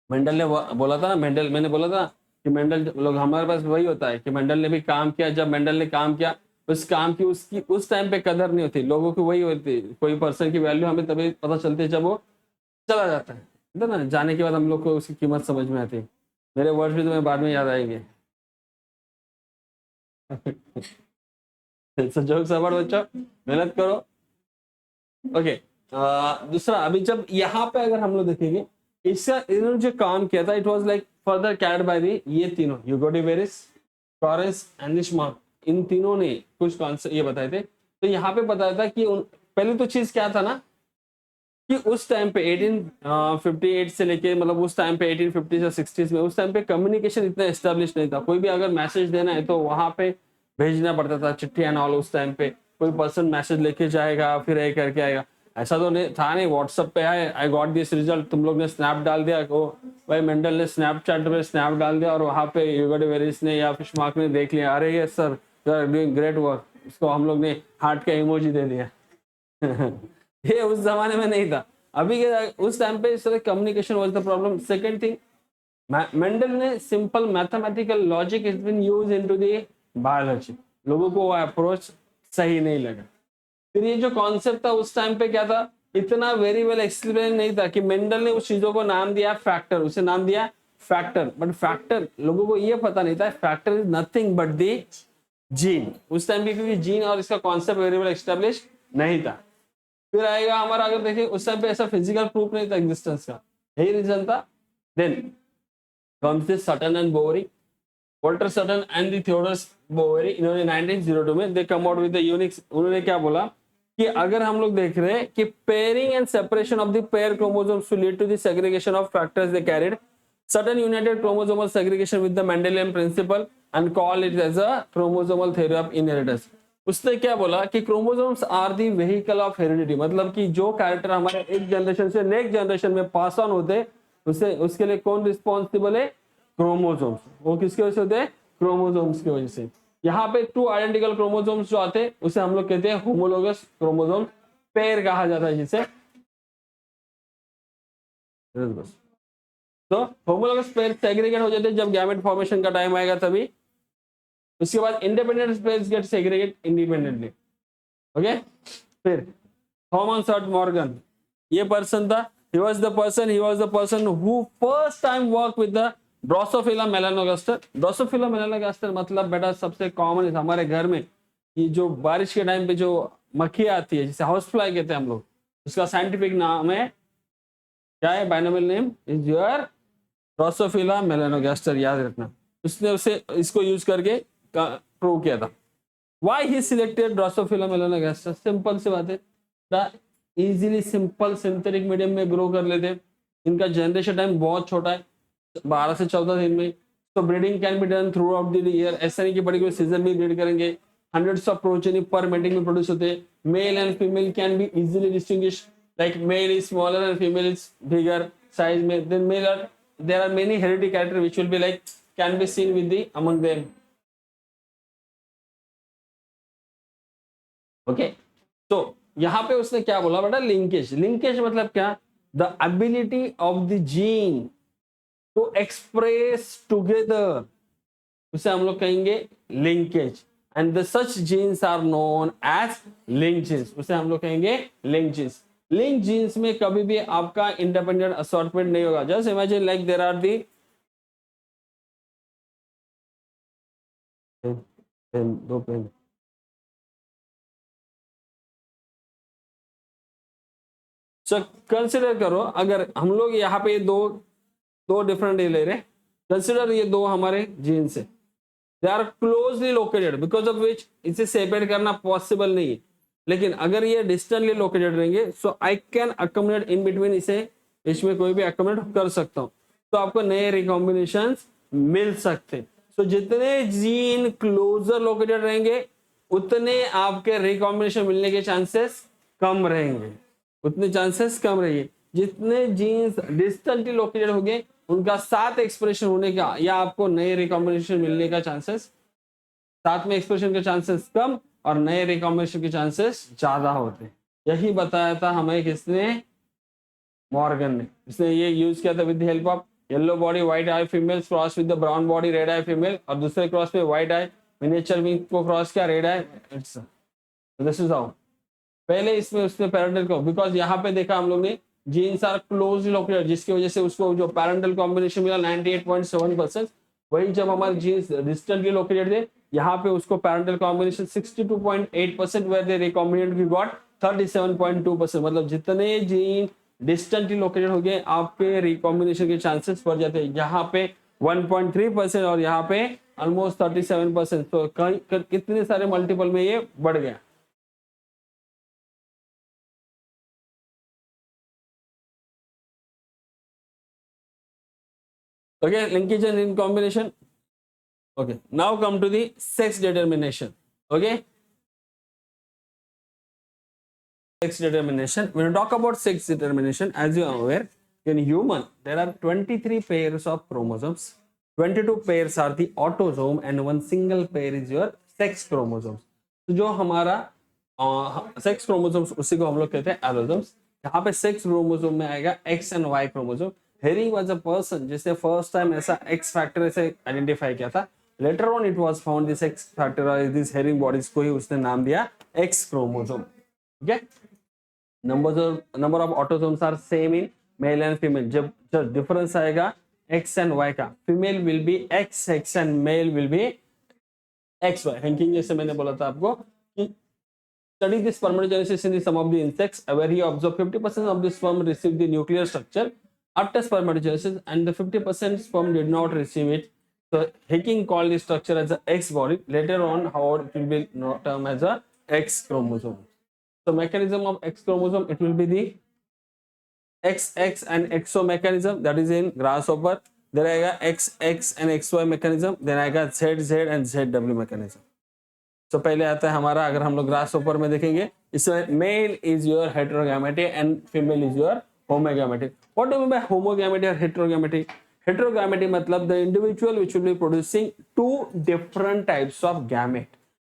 Mendel ने बोला था ना, मैंने बोला था कि मेंडल लोग, हमारे पास वही होता है कि मेंडल ने भी काम किया, जब मेंडल ने काम किया उस काम की उसकी उस टाइम पे कदर नहीं होती लोगों की, वही होती, कोई पर्सन की वैल्यू हमें तभी पता चलती है जब वो चला जाता है ना, जाने के बाद हम लोग को उसकी कीमत समझ में आती है। मेरे वर्ड्स भी तुम्हें बाद में याद आएंगे। जोक्स अबाउट बच्चों, मेहनत करो। ओके, दूसरा, अभी जब यहाँ पे अगर हम लोग देखेंगे, इसका इन्होंने जो काम किया था, it was like further Caird by the, ये तीनों यूगोडिवेरिस, टॉरेस एंड स्मार्ट, इन तीनों ने कुछ कॉन्सेप्ट ये बताए थे। तो यहाँ पे बताया था कि पहली तो चीज क्या था ना, कि उस टाइम पे 1858 से लेके, मतलब उस टाइम पे 1850 या 60s में, उस टाइम पे कम्युनिकेशन इतना एस्टेब्लिश नहीं था, कोई भी अगर मैसेज देना है तो वहां पे भेजना पड़ता था, चिट्ठी एंड ऑल। उस टाइम पे कोई पर्सन मैसेज लेके जाएगा, फिर ये करके आएगा, ऐसा तो नहीं था, नहीं व्हाट्सएप पे आए, आई गॉट दिस रिजल्ट, तुम लोग ने स्नैप डाल दिया, ओ भाई मेंडल ने स्नैपचैट पे स्नैप डाल दिया, और वहां पे यूगोडिवेरिस ने या फिशमार्क ने देख लिया, अरे ये sir you are doing great work, उसको हम लोग ने हार्ट का इमोजी दे दिया। ये उस जमाने में नहीं था, अभी के उस टाइम पे इस तरह communication was the problem. Second thing, Mendel ने simple mathematical logic is been use into the biology, लोगों को वो अप्रोच सही नहीं लगा। फिर ये जो कॉन्सेप्ट था उस टाइम पे क्या था, इतना वेरी वेल एक्सप्लेन नहीं था, कि मेंडल ने उस चीजों को नाम दिया फैक्टर, उसे नाम दिया फैक्टर, बट फैक्टर लोगों को ये पता नहीं था, factor is nothing but the gene उस टाइम पे, क्योंकि जीन और इसका कॉन्सेप्ट वेरी वेल एस्टेब्लिश नहीं था। फिर आएगा हमारा, अगर देखिए उस टाइम पे ऐसा फिजिकल प्रूफ नहीं था एग्जिस्टेंस का, यही रीजन था। Then comes this Sutton and Boveri, Walter Sutton and the Theodore Boveri, इन्होंने 1902 में they come out with the unique, उन्होंने क्या बोला कि अगर हम लोग देख रहे हैं कि pairing and separation of the pair chromosomes to lead to the segregation of factors they carried, Sutton united chromosomal segregation with the Mendelian principle and call it as a chromosomal theory of inheritance. उसने क्या बोला कि chromosomes are the vehicle of heredity, मतलब कि जो character हमारे एक generation से नेक्स्ट जनरेशन में पास ऑन होते, उसे उसके लिए कौन रिस्पॉन्सिबल है, क्रोमोसोम्स। वो किसके वजह से होते हैं, क्रोमोसोम्स की वजह से। यहाँ पे 2 आइडेंटिकल क्रोमोसोम्स जो आते हैं उसे हम लोग कहते हैं होमोलोगस क्रोमोसोम पेयर कहा जाता है, जिसे तो होमोलोगस पेयर सेग्रीगेट हो जाते हैं जब गैमेट फॉर्मेशन का टाइम आएगा तभी। उसके बाद independent pairs get segregate independently. Okay, फिर थॉमस हर्ट मॉर्गन, ये पर्सन था, he was the person who first time worked with the Drosophila melanogaster. Drosophila melanogaster मतलब बेटा सबसे कॉमन हमारे घर में, ये जो बारिश के टाइम पे जो मक्खी आती है जिसे हाउस फ्लाई कहते हैं हम लोग, उसका साइंटिफिक नाम है क्या है binomial name is your Drosophila melanogaster, याद रखना। उसने उसे इसको यूज करके प्रूव किया था। Why he selected Drosophila melanogaster? Simple सी बात है, इजीली सिंपल सिंथेटिक मीडियम में ग्रो कर लेते हैं। इनका जनरेशन टाइम बहुत छोटा है, 12 से 14 दिन में। तो breeding can be done throughout the year, ऐसा नहीं कि पर्टिकुलर सीजन में ब्रीड करेंगे। हंड्रेड्स ऑफ प्रोजेनी पर मेटिंग में प्रोड्यूस होते हैं। Male and female can be easily distinguish, like male is smaller and female is bigger size में। Then male are there are many hereditary character which will be like can be seen with the among them. Okay, so यहाँ पे उसने क्या बोला बेटा, linkage. Linkage मतलब क्या? The ability of the gene to express together, उसे हम लोग कहेंगे linkage. And the such genes are known as link genes, उसे हम लोग कहेंगे लिंक जीन्स। लिंक जीन्स में कभी भी आपका इंडिपेंडेंट असॉर्टमेंट नहीं होगा। Just imagine like there are the दो पेन, सो कंसिडर करो अगर हम लोग यहाँ पे दो दो डिफरेंट ले रहे, कंसिडर ये दो हमारे जीन्स है, they are closely located because of which इसे सेपरेट करना पॉसिबल नहीं है। लेकिन अगर ये डिस्टेंटली लोकेटेड रहेंगे so I can accommodate in between, इसे इसमें कोई भी अकोमोडेट कर सकता हूँ, तो आपको नए रिकॉम्बिनेशन मिल सकते। सो जितने जीन क्लोजर लोकेटेड रहेंगे उतने आपके रिकॉम्बिनेशन मिलने के चांसेस कम रहेंगे, उतने चांसेस कम रहेंगे। जितने जीन्स डिस्टेंटली लोकेटेड होंगे उनका साथ एक्सप्रेशन होने का या आपको नए रिकॉम्बिनेशन मिलने का चांसेस, साथ में एक्सप्रेशन के चांसेस कम और नए रिकॉम्बिनेशन के चांसेस ज्यादा होते। यही बताया था हमें किसने? मॉर्गन ने। इसने ये यूज किया था with the help of yellow body white I females cross with the brown body red I female, और दूसरे क्रॉस में व्हाइट आई मिनिएचर विंग को क्रॉस किया red I. It's this is how पहले इसमें उसने पैरेंटल को, बिकॉज यहाँ पे देखा हम लोग ने जीन्स आर क्लोजली लोकेटेड, जिसकी वजह से उसको जो पैरेंटल कॉम्बिनेशन मिला 98.7%, वही जब हमारे जीन्स डिस्टेंटली लोकेटेड थे यहाँ पे उसको parental combination 62.8%, where they recombinate we got 37.2%। मतलब जितने जीन डिस्टेंटली लोकेटेड हो गए आपके रिकॉम्बिनेशन के चांसेस बढ़ जाते हैं। यहाँ पे 1.3% और यहाँ पे ऑलमोस्ट 37%, तो कितने सारे मल्टीपल में ये बढ़ गया। Okay, linkage and in combination. Okay, now come to the sex determination. Okay, sex determination. When you talk about sex determination, as you are aware, in human there are 23 pairs of chromosomes. 22 pairs are the autosome and one single pair is your sex chromosomes. तो जो हमारा sex chromosomes उसी को हम लोग कहते हैं allosomes. यहाँ पे सेक्स क्रोमोसोम में आएगा X and Y chromosome. Henking was a person जिसने फर्स्ट टाइम ऐसा एक्स फैक्टर से आइडेंटिफाई किया था। Later on it was found this X factor और दिस हेरिंग बॉडीज को ही उसने नाम दिया एक्स क्रोमोसोम। ठीक है, number of autosomes are same in male and female. जब डिफरेंस आएगा एक्स एंड वाई का, female will be X X and male will be X Y. Henking जैसे मैंने बोला था आपको कि study this spermatogenesis in the some of the insects where he observed 50% of the sperm received the nuclear structure after spermatogenesis and the 50% sperm did not receive it. So Hecking called the structure as a X body. Later on, however, it will be termed as a X chromosome. So mechanism of X chromosome, it will be the XX and XO mechanism, that is in grasshopper. Then आएगा XX and XY mechanism. Then आएगा ZZ and ZW mechanism. तो पहले आता है हमारा, अगर हम लोग ग्रासहोपर में देखेंगे, इसमें male is your heterogamety and female is your homogamety. What do mean by homogamety और हेटेरोगैमेटी? हेटेरोगैमेटी मतलब the individual which will be producing two different types of gamete,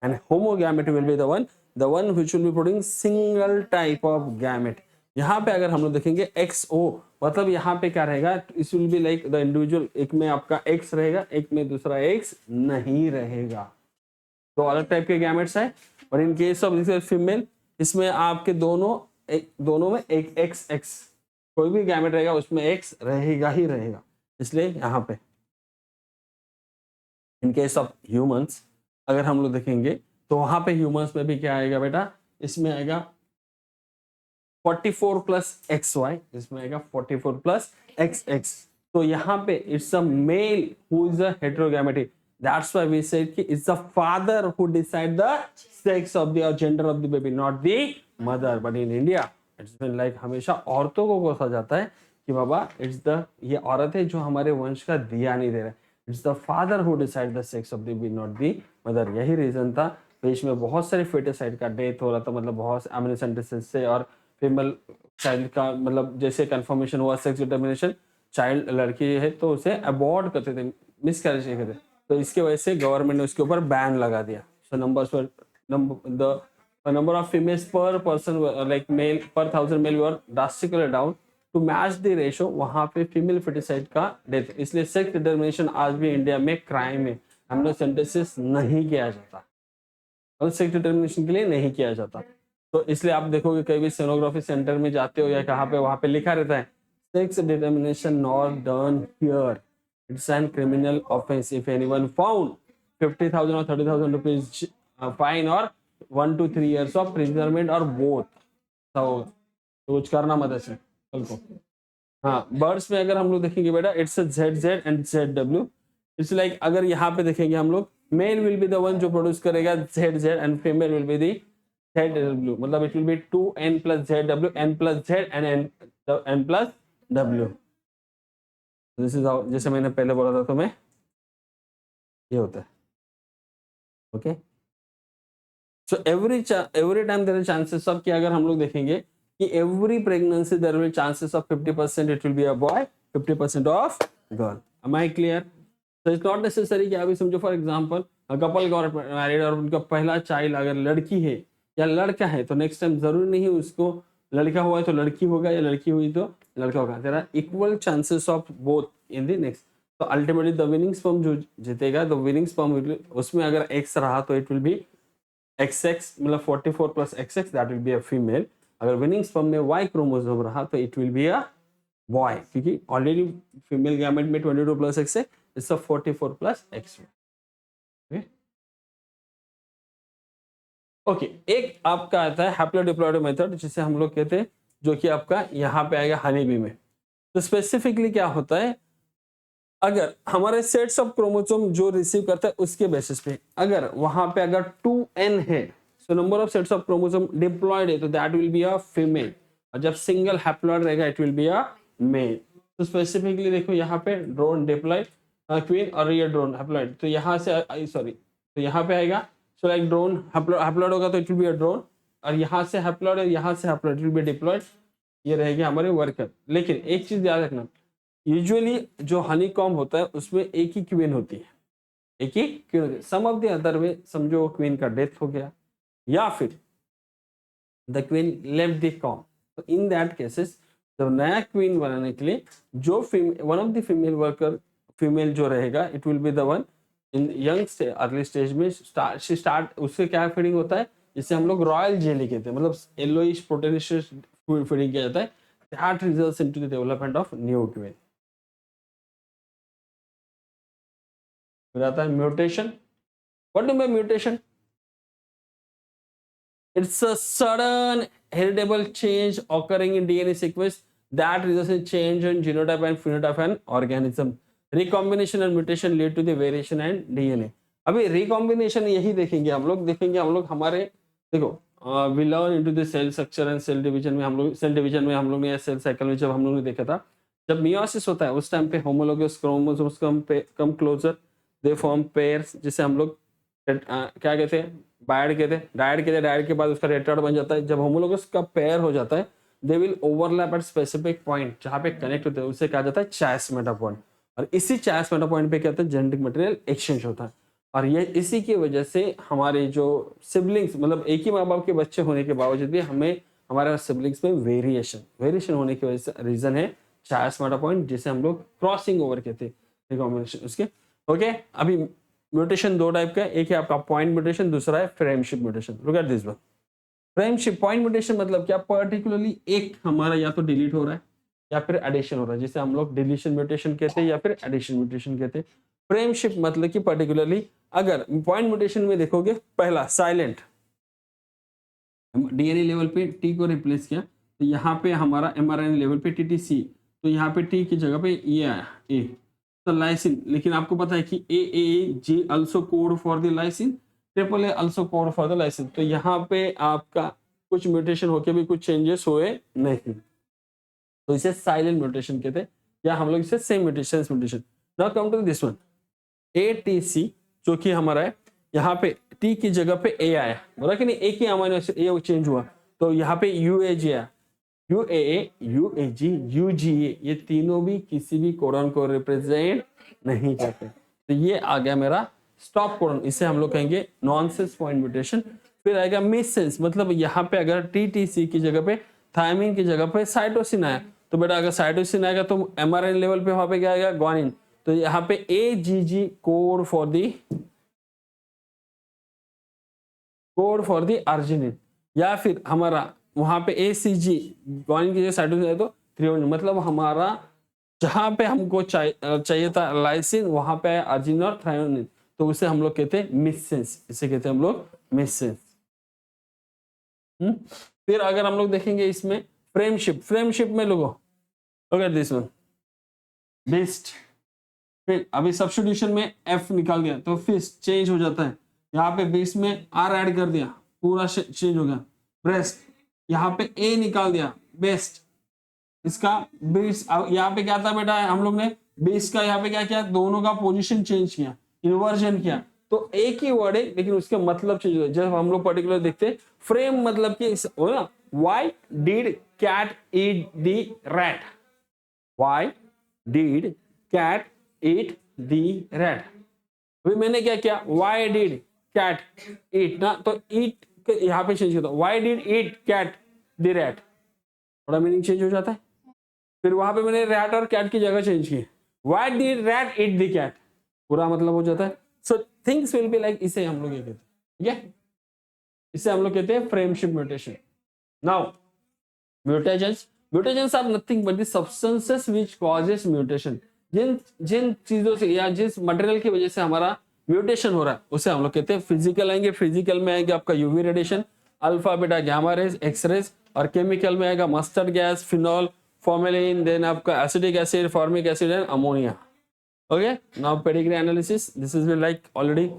and homogamety will be the one which will be producing single type of gamete. यहाँ पे अगर हम लोग देखेंगे XO मतलब यहाँ पे क्या रहेगा, it will be like the individual, एक में आपका X रहेगा, एक में दूसरा X नहीं रहेगा। तो अलग टाइप के गैमेट्स हैं। और in case of this female, इसमें आपके दोनों में एक XX, कोई भी गैमेट रहेगा उसमें X रहेगा ही रहेगा। इसलिए यहाँ पे इन केस ऑफ ह्यूमंस अगर हम लोग देखेंगे तो वहां पे ह्यूमंस में भी क्या आएगा बेटा, इसमें आएगा 44 प्लस XY, इसमें आएगा 44 प्लस XX। तो यहाँ पे it's a male who is a heterogamety, that's why we said कि it's the father who decide the sex of the और gender of the baby, not the mother. But in India it's been like हमेशा औरतों को कोसा जाता है कि बाबा it's the, ये औरत है जो हमारे वंश का दिया नहीं दे रहा है, it's the father who decide the sex of the baby not the mother. यही रीजन था देश में बहुत सारे फेटिसाइड का डेथ हो रहा था, मतलब बहुत एमनिसेंटिस से, और फीमेल चाइल्ड का मतलब जैसे कंफर्मेशन हुआ सेक्स डिटर्मिनेशन, चाइल्ड लड़की है तो उसे अबॉर्ट करते थे, मिसकैरेज करते थे, तो इसके वजह से गवर्नमेंट ने उसके ऊपर बैन लगा दिया। So numbers per the number of females per person like male per 1000 male were drastically down to match the ratio, वहां पे फीमेल फेटिसाइड का डेथ। इसलिए सेक्स डिटर्मिनेशन आज भी इंडिया में क्राइम है, एमनिसेंटिस नहीं किया जाता और सेक्स डिटर्मिनेशन के लिए नहीं किया जाता। तो इसलिए आप देखोगे कहीं भी सोनोग्राफी सेंटर में जाते हो या कहाँ पे, वहां पे लिखा रहता है sex determination not done here, it's an criminal offence, if anyone found 50,000 और 30,000 रुपीज फाइन और 1 to 3 years ऑफ प्रिजनमेंट और बोथ। तो कुछ करना मत ऐसे कल को। हाँ, बर्ड्स में अगर हम लोग देखेंगे बेटा it's ZZ and ZW। It's like अगर यहाँ पे देखेंगे हम लोग, male will be the one जो प्रोड्यूस करेगा ZZ and female will be the ZW, मतलब it will be 2N plus ZW, N plus Z and N plus W। This is how, जैसे मैंने पहले बोला था तुम्हें ये होता है। Okay, so every time there is chances of कि अगर हम लोग देखेंगे कि every pregnancy there will chances of 50% it will be a boy, 50% of girl. Am I clear? So it's not necessary कि अभी समझो for example couple got married और उनका पहला चाइल्ड अगर लड़की है या लड़का है तो नेक्स्ट टाइम जरूरी नहीं उसको, लड़का हुआ है तो लड़की होगा या लड़की हुई तो लड़का होगा, there are equal chances of both in the next. तो अल्टीमेटली द विनिंग स्पर्म जो जीतेगा, द विनिंग स्पर्म उसमें अगर एक्स रहा तो इट विल बी XX, मतलब 44 plus XX, that will be a female। अगर विनिंग स्पर्म में Y क्रोमोसोम रहा तो it will be a boy, क्योंकि ऑलरेडी फीमेल गैमेट में 22 plus X है, इट्स 44 plus X। ओके, एक आपका आता है हैप्लोडिप्लॉइड मेथड जिसे हम लोग कहते हैं, जो कि आपका यहाँ पे आएगा हनी बी में। तो स्पेसिफिकली क्या होता है, अगर हमारे सेट्स ऑफ क्रोमोसोम जो रिसीव करता है उसके बेसिस पे, अगर वहां पे अगर 2N है, so number of sets of chromosome diploid है तो that will be a female, और जब सिंगल हैप्लॉइड रहेगा it will be a male. तो स्पेसिफिकली देखो यहाँ पे ड्रोन डिप्लॉयड क्वीन और ये ड्रोन हैप्लॉइड, तो यहाँ से सॉरी तो यहाँ पे आएगा, सो लाइक ड्रोन हैप्लॉइड होगा तो it will be a drone, और यहाँ से हैप्लॉइड और यहाँ से हैप्लॉइड विल बी डिप्लॉयड, ये रहेगी हमारे वर्कर। लेकिन एक चीज याद रखना, यूजुअली जो हनी कॉम होता है उसमें एक ही क्वीन होती है, एक ही क्वीन होती है। सम ऑफ द अदर वे समझो क्वीन का डेथ हो गया या फिर the queen left the com, तो इन दैट केसेस तो नया क्वीन बनाने के लिए जो one of the female worker, female जो रहेगा it will be the one in young early stage में स्टार्ट उससे क्या फीडिंग होता है, जिसे हम लोग रॉयल जेली कहते हैं, मतलब येलोइश प्रोटीनेशियस फीडिंग किया जाता है, that results into the development of new queen. फिर आता है mutation. What do mean mutation? It's a sudden heritable change occurring in DNA sequence that results in change in genotype and phenotype and organism. Recombination and mutation lead to the variation and DNA। अभी recombination यही देखेंगे हम लोग हमारे देखो we learn into the cell structure and cell division में, हम लोग सेल डिवीजन में हम लोग ने सेल साइकिल में जब हम लोग ने देखा था, जब मियोसिस होता है उस टाइम पे homologous chromosomes come closer, they form pairs, जिसे हम लोग क्या कहते हैं, डायड कहते हैं, डायड के बाद उसका रेट्राइड बन जाता है। जब होमोलोगस का पेयर हो जाता है they will overlap at specific point जहां पे कनेक्ट होते हैं, उसे कहा जाता है चास मेटा पॉइंट, और इसी चास मेटा पॉइंट पे क्या होता है, जेनेटिक मटेरियल एक्सचेंज होता है। और ये इसी की वजह से हमारे जो सिबलिंग्स, मतलब एक ही माँ बाप के बच्चे होने के बावजूद भी हमें हमारे सिबलिंग्स में वेरिएशन होने की वजह से रीजन है चास मेटा पॉइंट, जिसे हम लोग क्रॉसिंग ओवर कहते हैं, रिकॉम्बिनेशन उसके। ओके, अभी म्यूटेशन दो टाइप का, एक है आपका पॉइंट म्यूटेशन, दूसरा है frameshift mutation. Look at this one. Frameshift point mutation मतलब क्या, पर्टिकुलरली एक हमारा या तो डिलीट हो रहा है या फिर एडिशन हो रहा है, जिसे हम लोग डिलीशन म्यूटेशन कहते हैं या फिर एडिशन म्यूटेशन कहते हैं। फ्रेमशिप मतलब कि पर्टिकुलरली अगर पॉइंट म्यूटेशन में देखोगे, पहला साइलेंट, डीएनए लेवल पे टी को रिप्लेस किया, तो यहाँ पे हमारा mRNA लेवल पे TTC, तो यहाँ पे T की जगह पे ये आया A, तो लाइसिन, लेकिन आपको पता है कि AAG also code for the lysine, triple A also code for the lysine, तो यहाँ पे आपका कुछ म्यूटेशन होके भी कुछ चेंजेस हुए नहीं, तो इसे साइलेंट म्यूटेशन कहते हैं, या हम लोग इसे same mutation. Now come to this one ATC, जो कि हमारा है, यहाँ पे T की जगह पे A आया, बोला कि नहीं, एक ही अमीनो एसिड A चेंज हुआ, तो यहाँ पे UAG आया, UAA, UAG, UGA, ये तीनों भी किसी भी कोडन को रिप्रेजेंट नहीं करते, तो ये आ गया मेरा स्टॉप कोडन, इसे हम लोग कहेंगे नॉनसेंस पॉइंट म्यूटेशन। फिर आएगा मिससेंस, मतलब यहाँ पे अगर TTC की जगह पे थायमिन की जगह पे साइटोसिन आया, तो बेटा अगर साइटोसिन आएगा तो mRNA लेवल पे वहां पे क्या आएगा, ग्वानिन, तो यहाँ पे AGG code for the arginine, या फिर हमारा वहां पे ACG ग्वानिन की जगह साइटोसिन आया तो थ्रियोनिन, मतलब हमारा जहां पे हमको चाहिए था लाइसिन, वहां पे अर्जिनिन और थ्रियोनिन, तो उसे हम लोग कहते हैं मिससेंस, इसे कहते हैं हम लोग मिससेंस। फिर अगर हम लोग देखेंगे इसमें फ्रेमशिप में लोगों, अगर दिस वन बेस्ट, फिर अभी सब्स्टिट्यूशन में F निकाल गया तो फिस्ट चेंज हो जाता है, यहाँ पे बेस में R ऐड कर दिया, पूरा चेंज हो गया। ब्रेस्ट, यहाँ पे A निकाल दिया, बेस्ट, इसका बेस, यहाँ पे क्या था बेटा, हम लोग ने बेस का यहाँ पे क्या किया, दोनों का पोजीशन चेंज किया, इन्वर्जन किया, तो एक ही वर्ड है लेकिन उसके मतलब चेंज हुए। जब हम लोग पर्टिकुलर देखते फ्रेम, मतलब कि हो ना, why did cat eat the rat, why did cat eat the rat, अभी मैंने क्या किया, व्हाई डिड कैट ईट ना, तो ईट यहाँ पे चेंज होता है, why did eat cat the rat, थोड़ा मीनिंग चेंज हो जाता है। फिर वहां पे मैंने रैट और कैट की जगह चेंज की, why did rat eat the cat, पूरा मतलब हो जाता है। So things will be like, इसे हम लोग ये कहते हैं, ठीक है, इसे हम लोग कहते हैं frameshift mutation. Now mutations are nothing but the substances which causes mutation, जिन जिन चीजों से या जिस मटेरियल की वजह से हमारा म्यूटेशन हो रहा है उसे हम लोग कहते हैं फिजिकल। आएंगे फिजिकल में आएंगे आपका UV radiation, alpha beta gamma rays, x rays, और केमिकल में आएगा mustard gas, phenol, formalin, then आपका acetic acid, formic acid and ammonia. Okay, now pedigree analysis, this is like already,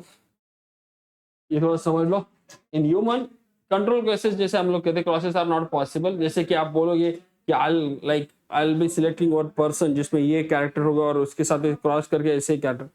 ये थोड़ा समझ लो। इन ह्यूमन कंट्रोल केसेस, जैसे हम लोग कहते हैं क्रॉसेस आर नॉट पॉसिबल, जैसे कि आप बोलोगे कि आई बी सिलेक्टिंग वन पर्सन जिसमें ये कैरेक्टर होगा और उसके साथ क्रॉस करके ऐसे कैरेक्टर,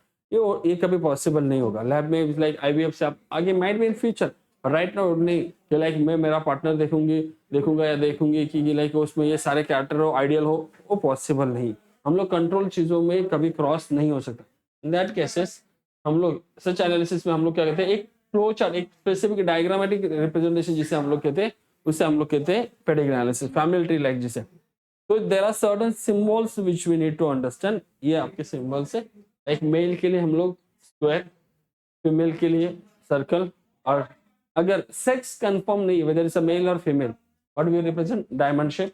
ये कभी पॉसिबल नहीं होगा लैब में। लाइक IVF से आप आगे might be in future, right now नहीं कि लाइक मैं मेरा पार्टनर देखूंगा या देखूंगी कि लाइक उसमें ये सारे कैरेक्टर हो, आइडियल हो, वो पॉसिबल नहीं। हम लोग कंट्रोल चीजों में कभी क्रॉस नहीं हो सकता। इन दैट केसेस हम लोग सच एनालिसिस में हम लोग क्या कहते हैं, एक फ्लो चार्ट, एक स्पेसिफिक डायग्रामेटिक रिप्रेजेंटेशन जिसे हम लोग कहते हैं, उसे हम लोग कहते हैं pedigree analysis, family tree like जिसे। तो there are certain symbols which we need to understand, ये आपके सिंबल्स है। एक मेल के लिए हम लोग स्क्वायर, फीमेल के लिए सर्कल, और अगर सेक्स कंफर्म नहीं है वेदर इज अ मेल और female, what we represent, diamond shape.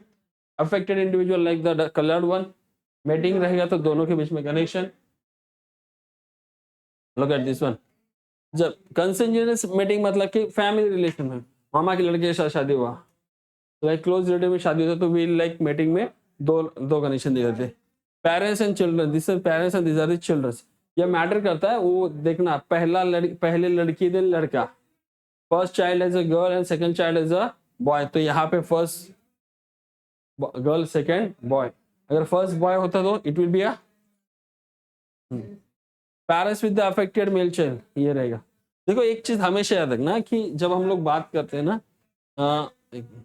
Affected individual like the coloured one, mating रहेगा तो दोनों के बीच में connection. Look at this one, जब कंसेंजुअस मेटिंग मतलब कि फैमिली रिलेशन में मामा के लड़के के साथ शादी हुआ, लाइक क्लोज रिलेटिव में शादी होता, तो वी लाइक मेटिंग में दो दो कंडीशन दिए जाते हैं। Parents and children, this is parents and this are the childrens, ये मैटर करता है। वो देखना, पहले लड़की देन लड़का, first child as a girl and second child as a boy, तो यहाँ पे फर्स्ट गर्ल सेकंड बॉय, अगर फर्स्ट बॉय होता तो it will be a parents with the affected male child, ये रहेगा। देखो एक चीज हमेशा याद रखना कि जब हम लोग बात करते हैं ना, एक मिनट।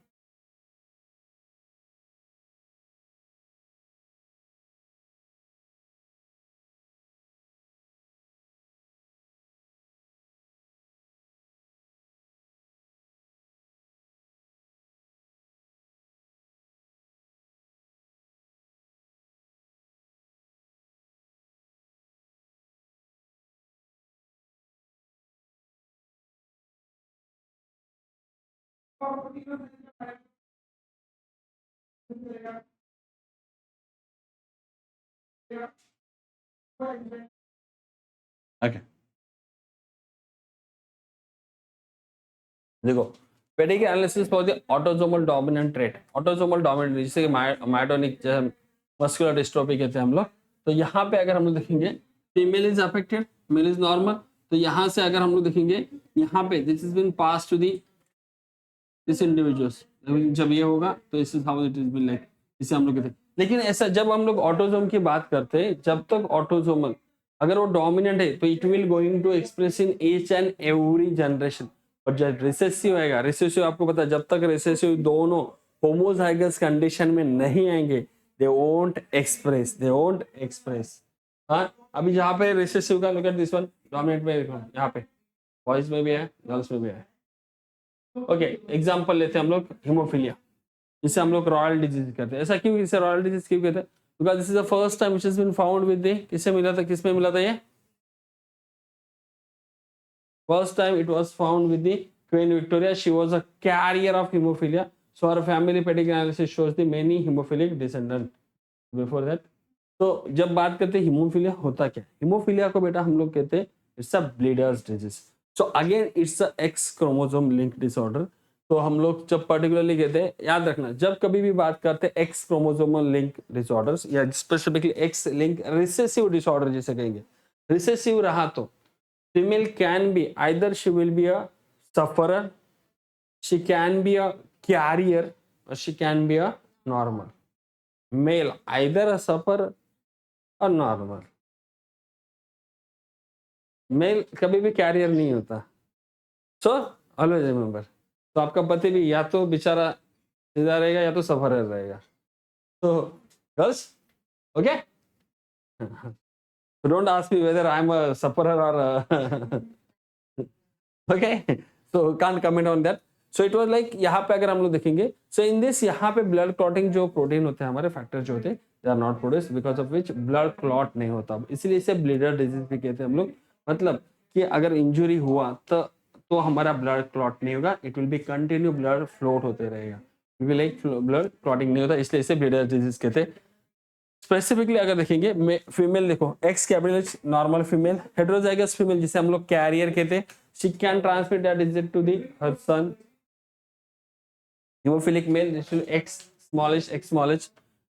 ओके, देखो pedigree analysis for the autosomal dominant trait, autosomal dominant जिसे मायोटोनिक मस्कुलर डिस्ट्रोफी कहते हैं हम लोग। तो यहाँ पे अगर हम लोग देखेंगे female is affected, male is normal, तो यहाँ से अगर हम लोग देखेंगे यहाँ पे this is been pass to the this individuals, जब ये होगा तो this is how it is been like, इसे हम लोग कहते हैं। लेकिन ऐसा जब हम लोग ऑटोसोम की बात करते हैं, जब तक ऑटोसोमल अगर वो डोमिनेंट है तो it will going to express in each and every generation. और जब रिसेसिव आएगा, रिसेसिव आपको पता है जब तक रिसेसिव दोनों होमोजाइगस कंडीशन में नहीं आएंगे they won't express, they won't express. हाँ, अभी जहाँ पे रिसेसिव का look at this one, dominant में देखो यहाँ पे बॉयज में भी है गर्ल्स में भी है। ओके, एग्जांपल लेते हैं हम लोग हीमोफीलिया, जिसे हम लोग रॉयल डिजीज कहते हैं। ऐसा क्यों, इसे रॉयल डिजीज क्यों कहते हैं? Because this is the first time which has been found with the, किससे मिला था, किसमें मिला था ये? First time it was found with the queen Victoria, she was a carrier of haemophilia, so her family pedigree analysis shows the many haemophilic descendant before that. तो जब बात करते हैं हीमोफीलिया होता क्या, हीमोफीलिया को बेटा हम लोग कहते हैं it's a bleeders disease. So again it's a x chromosome link disorder. तो हम लोग जब पर्टिकुलरली कहते हैं, याद रखना जब कभी भी बात करते हैं एक्स क्रोमोसोमल लिंक डिसऑर्डर्स या specifically x link recessive disorder जिसे कहेंगे, रिसेसिव रहा तो female can be either she will be a sufferer, she can be a carrier, or she can be a normal. Male either a sufferer or normal. Male कभी भी career नहीं होता। So always remember, तो आपका पति भी या तो बेचारा सीधा रहेगा या तो सफरर रहेगा। तो girls okay, don't ask me whether I am a sufferer और okay, so can't comment on that. So it was like यहाँ पे अगर हम लोग देखेंगे, so in this यहाँ पे ब्लड क्लॉटिंग जो प्रोटीन होते हैं हमारे फैक्टर जो होते हैं they are not produced because of which blood clot नहीं होता, इसलिए इसे ब्लीडर डिजीज भी कहते हैं हम लोग। मतलब कि अगर इंजुरी हुआ तो हमारा ब्लड क्लॉट नहीं होगा, it will B continue blood float होते रहेगा, लाइक ब्लड क्लॉटिंग नहीं होता, इसलिए इसे ब्लीडर डिजीज कहते हैं। स्पेसिफिकली अगर देखेंगे फीमेल देखो x capital normal female, heterozygous female जिसे हम लोग कैरियर कहते हैं, she can transmit that disease to the her son. Hemophilic male x small h,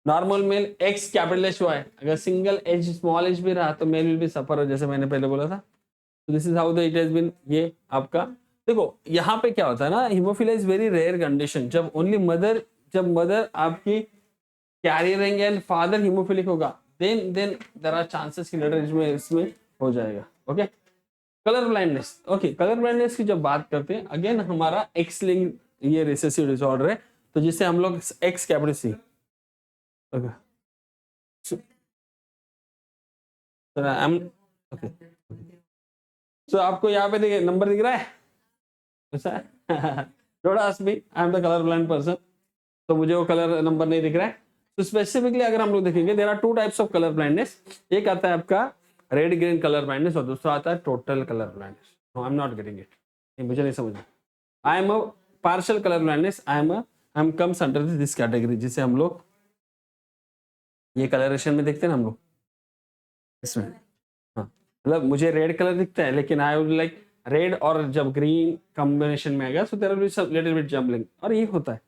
normal male x capital H y, अगर सिंगल h small h भी रहा तो mail will B सफर, जैसे मैंने पहले बोला था। तो this is how the it has been. ये आपका देखो यहाँ पे क्या होता है ना, haemophilia is very rare condition, जब ओनली मदर, जब मदर आपकी कैरियर रहेंगे एंड फादर हीमोफिलिक होगा, देन देयर आर चांसेस कि लड़का इसमें हो जाएगा। Okay, colour blindness. Okay, colour blindness की जब बात करते हैं, अगेन हमारा एक्स लिंक ये रिसेसिव डिसऑर्डर है, तो जिसे हम लोग एक्स कैपिटल सी, ओके ओके, सो आपको यहाँ पे देखिए नंबर दिख रहा है ऐसा don't ask me, I am the colour blind person, तो मुझे वो कलर नंबर नहीं दिख रहा है। तो स्पेसिफिकली अगर हम लोग देखेंगे there are two types of colour blindness, एक आता है आपका रेड ग्रीन कलर ब्लाइंडनेस और दूसरा आता है total colour blindness. No I am not getting it, मुझे नहीं समझ, I am a partial colour blindness, I am comes under this category, जिसे हम लोग ये कलरेशन में देखते हैं ना हम लोग इसमें। हाँ, मतलब मुझे रेड कलर दिखता है लेकिन आई वुड लाइक रेड और जब ग्रीन कॉम्बिनेशन में आएगा so there will be some little bit jumbling, और ये होता है।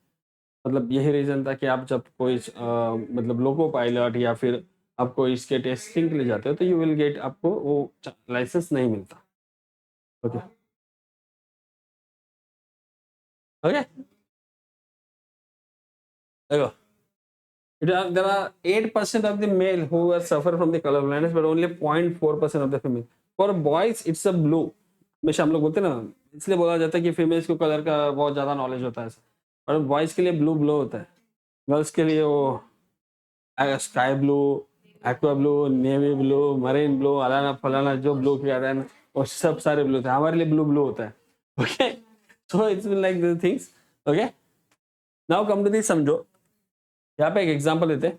मतलब यही रीजन था कि आप जब कोई मतलब लोको पायलट या फिर आप कोई इसके टेस्टिंग के लिए जाते हो तो यू विल गेट, आपको वो लाइसेंस नहीं मिलता। ओके ओके, देखो there are 8% of the male who are suffer from the color blindness but only 0.4% of the female. For boys it's a blue, हमेशा हम लोग बोलते हैं ना, इसलिए बोला जाता है कि फीमेल्स को कलर का बहुत ज़्यादा नॉलेज होता है, और बॉयज़ के लिए ब्लू ब्लू होता है, गर्ल्स के लिए वो sky blue, aqua blue, navy blue, marine blue, अलाना फलाना जो ब्लू किया जाता है ना, वो सब सारे ब्लू होते हैं, हमारे लिए ब्लू ब्लू होता है। Okay, so it's been like this things. Okay, now come to this, समझो यहाँ पे एक एग्जांपल देते हैं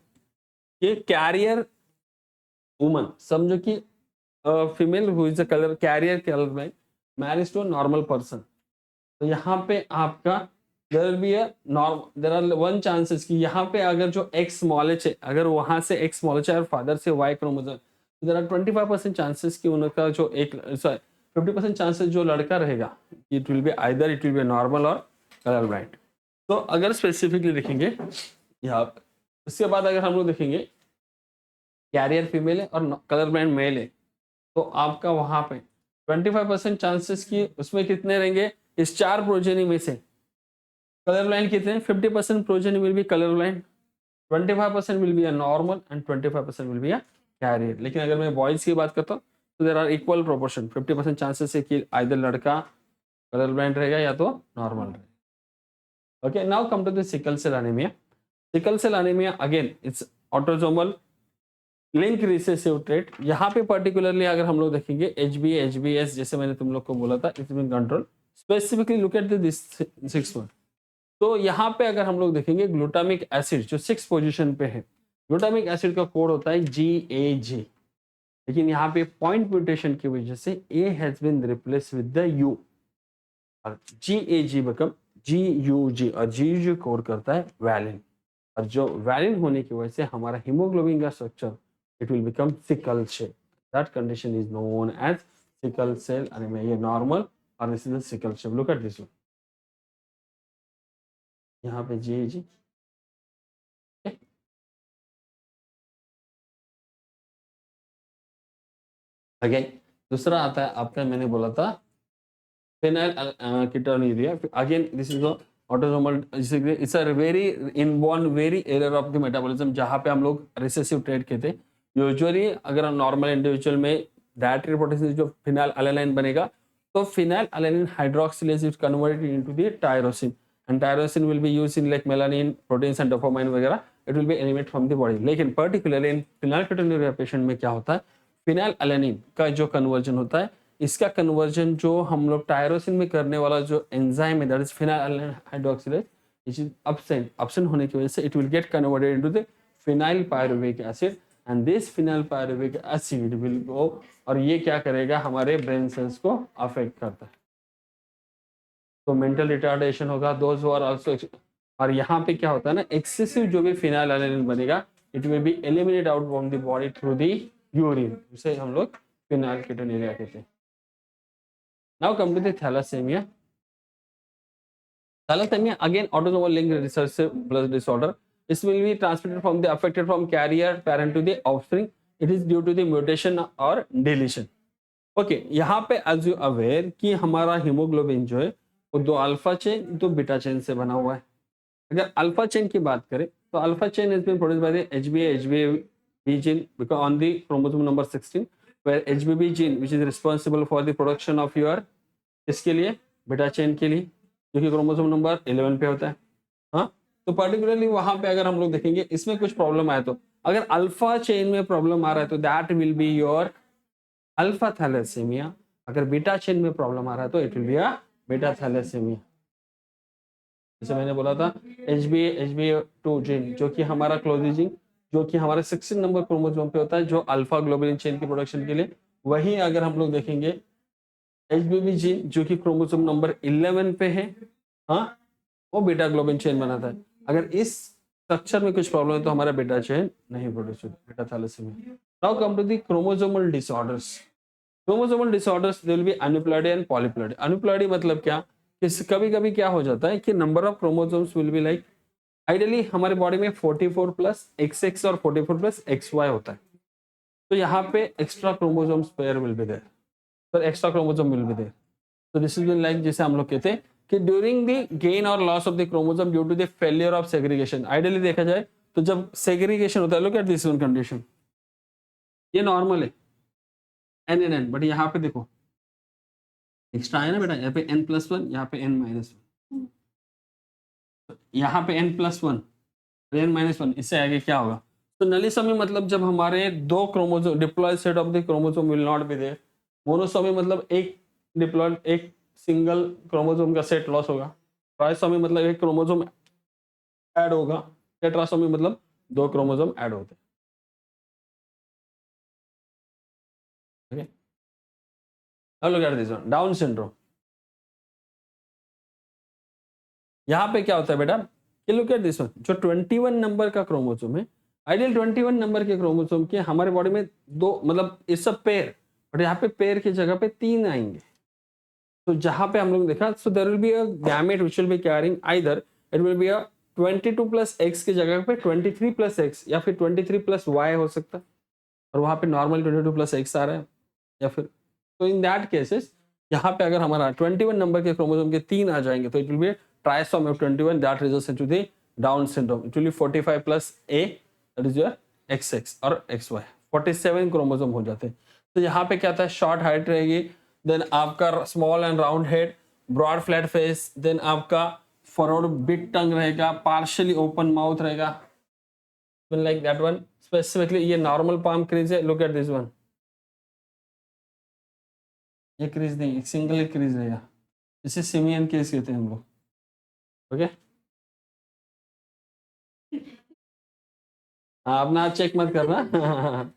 कि कैरियर वुमन, समझो कि female who is a colour carrier colour blind marriage to a normal person, तो यहाँ पे आपका there will be a there are one chances कि यहाँ पे अगर जो एक्स स्मॉल एच है, अगर वहां से एक्स स्मॉल एच है और फादर से Y chromosome, there are 25% chances कि उनका जो एक 50% चांसेस जो लड़का रहेगा, it will be either it will be normal और कलर ब्लाइंड। तो अगर स्पेसिफिकली देखेंगे यहाँ पे, उसके बाद अगर हम लोग देखेंगे कैरियर फीमेल है और कलर ब्लाइंड मेल है, तो आपका वहां पे 25% चांसेस की उसमें कितने रहेंगे, इस 4 प्रोजेनी में से कलर ब्लाइंड कितने, 50% progeny will be colour blind, 25% will be a normal and 25% will be a carrier. लेकिन अगर मैं बॉयज की बात करता हूँ तो there are equal proportion, 50% chances है कि आइदर लड़का कलर ब्लाइंड रहेगा या तो नॉर्मल रहेगा। Okay, now come to the sickle cell anaemia. Sickle cell anaemia again it's autosomal link recessive trait. यहाँ पे पर्टिकुलरली अगर हम लोग देखेंगे HbS जैसे मैंने तुम लोग को बोला था, it's been control specifically look at this 6 one. तो यहाँ पे अगर हम लोग देखेंगे ग्लूटामिक एसिड जो 6 पोजीशन पे है, ग्लूटामिक एसिड का कोड होता है GAG, लेकिन यहाँ पे पॉइंट म्यूटेशन की वजह से A has been replace with the U और GAG बिकम GUG और GUG कोड करता है वैलिन, और जो वैलिन होने की वजह से हमारा हीमोग्लोबिन का structure it will become sickle cell. That condition is known as sickle cell anemia. ये normal और this is the sickle cell. Look at this one. यहाँ पे GAG. अगेन दूसरा आता है आपका, मैंने बोला था phenylketonuria. Again this is the autosomal, it's a very inborn very error of the metabolism जहाँ पे हम लोग रिसेसिव ट्रेट कहते हैं। यूजुअली अगर नॉर्मल इंडिविजुअल में डायट्री प्रोटीन जो फिनाइल एलानाइन बनेगा, तो phenyl alanine hydroxylase is converted into the tyrosine and tyrosine will be used in like melanin proteins and dopamine वगैरह, it will be eliminated from the body. लेकिन particularly in phenylketonuria patient में क्या होता है, phenyl alanine का जो conversion होता है, इसका कन्वर्जन जो हम लोग टायरोसिन में करने वाला जो एंजाइम है that is phenyl alanine hydroxylase, it is absent होने की वजह से it will get converted into the phenyl pyruvic acid and this phenyl pyruvic acid will go, और ये क्या करेगा, हमारे ब्रेन सेल्स को अफेक्ट करता है। तो मेंटल रिटार्डेशन होगा, दोज हु आर आल्सो, और यहाँ पे क्या होता है ना, एक्सेसिव जो भी फिनाइल एलानाइन बनेगा it will be eliminate out from the body through the urine, उसे हम लोग फिनाइलकेटोन्यूरिया कहते हैं। Now come to the thalassemia. Thalassemia again autosomal linked recessive blood disorder, this will be transmitted from the affected from carrier parent to the offspring, it is due to the mutation or deletion. Okay, यहाँ पे as you aware कि हमारा haemoglobin जो है वो 2 alpha chain 2 beta chain से बना हुआ है। अगर अल्फा चेन की बात करें तो alpha chain has been produced by the HbA gene because on the chromosome number 16 where HbB gene which is responsible for the production of your, इसके लिए बीटा चेन के लिए जो कि क्रोमोसोम नंबर 11 पे होता है। हाँ, तो पर्टिकुलरली वहां पे अगर हम लोग देखेंगे इसमें कुछ प्रॉब्लम आए, तो अगर अल्फा चेन में प्रॉब्लम आ रहा है तो that will be your alpha thalassaemia, अगर बीटा चेन में प्रॉब्लम आ रहा है तो it will be a beta thalassaemia. जैसे मैंने बोला था HbA2 जीन जो कि हमारा क्लोजिजिंग जो कि हमारे 16 नंबर क्रोमोसोम पे होता है जो अल्फा ग्लोबुलिन चेन की प्रोडक्शन के लिए, वही अगर हम लोग देखेंगे HbB जीन जो कि क्रोमोसोम नंबर 11 पे है, हाँ, वो बीटा ग्लोबिन चेन बनाता है। अगर इस स्ट्रक्चर में कुछ प्रॉब्लम है तो हमारा बीटा चेन नहीं प्रोड्यूस होता, beta thalassemia. Now come to the chromosomal disorders. Chromosomal disorders they will be aneuploidy and polyploidy. Aneuploidy मतलब क्या, कि कभी कभी क्या हो जाता है कि number of chromosomes will be like, ideally हमारे बॉडी में 44 प्लस XX और 44 प्लस XY होता है, तो यहाँ पे extra chromosomes pair will be there, तो extra chromosome will be there. तो दिस इज लाइक जैसे हम लोग कहते हैं कि ड्यूरिंग द गेन और loss of the chromosome due to the failure of segregation. Ideally देखा जाए तो जब सेग्रीगेशन होता है, look at this one condition, ये नॉर्मल है N, बट यहाँ पे देखो एक्स्ट्रा है ना बेटा, यहाँ पे N+1, यहाँ पे N-1, यहाँ पे N+1 N-1, इससे आगे क्या होगा, तो नलिसोमी मतलब जब हमारे 2 chromosome diploid set of the chromosome will not be there. Monosomy मतलब एक डिप्लॉयड एक सिंगल क्रोमोसोम का सेट लॉस होगा। ट्राइसोमी मतलब एक क्रोमोसोम ऐड होगा। टेट्रासोमी मतलब 2 क्रोमोसोम ऐड होते हैं। ओके, अब look at this one, down syndrome. यहाँ पे क्या होता है बेटा कि लुक एट दिस वन, जो 21 नंबर का क्रोमोसोम है, आइडियल 21 नंबर के क्रोमोसोम के हमारे बॉडी में 2 मतलब इट्स अ पेयर, बट यहाँ पे पेयर की जगह पे 3 आएंगे। तो जहां पे हम लोग देखा, so there will be a gamete which will be carrying either it will be a 22 plus X की जगह पे 23 प्लस एक्स या फिर 23 प्लस वाई हो सकता है, और वहां पे नॉर्मल 22 प्लस एक्स आ रहा है, या फिर तो इन दैट केसेस यहाँ पे अगर हमारा 21 नंबर के क्रोमोसोम के 3 आ जाएंगे तो it will be trisomy of 21 that results into the Down syndrome. It will be 45 plus A that is your XX और XY, 47 क्रोमोसोम हो जाते हैं। तो यहाँ पे क्या था, शॉर्ट हाइट रहेगी, देन आपका small and round head, broad flat face, then आपका फॉरवर्ड बिग टंग रहेगा, पार्शियली ओपन माउथ रहेगा, लाइक दैट वन। स्पेसिफिकली ये नॉर्मल पाम क्रीज है, लुक एट दिस वन, ये क्रीज नहीं, एक सिंगल क्रीज रहेगा, इसे सिमियन केस कहते हैं हम लोग। ओके, हाँ अपना चेक मत करना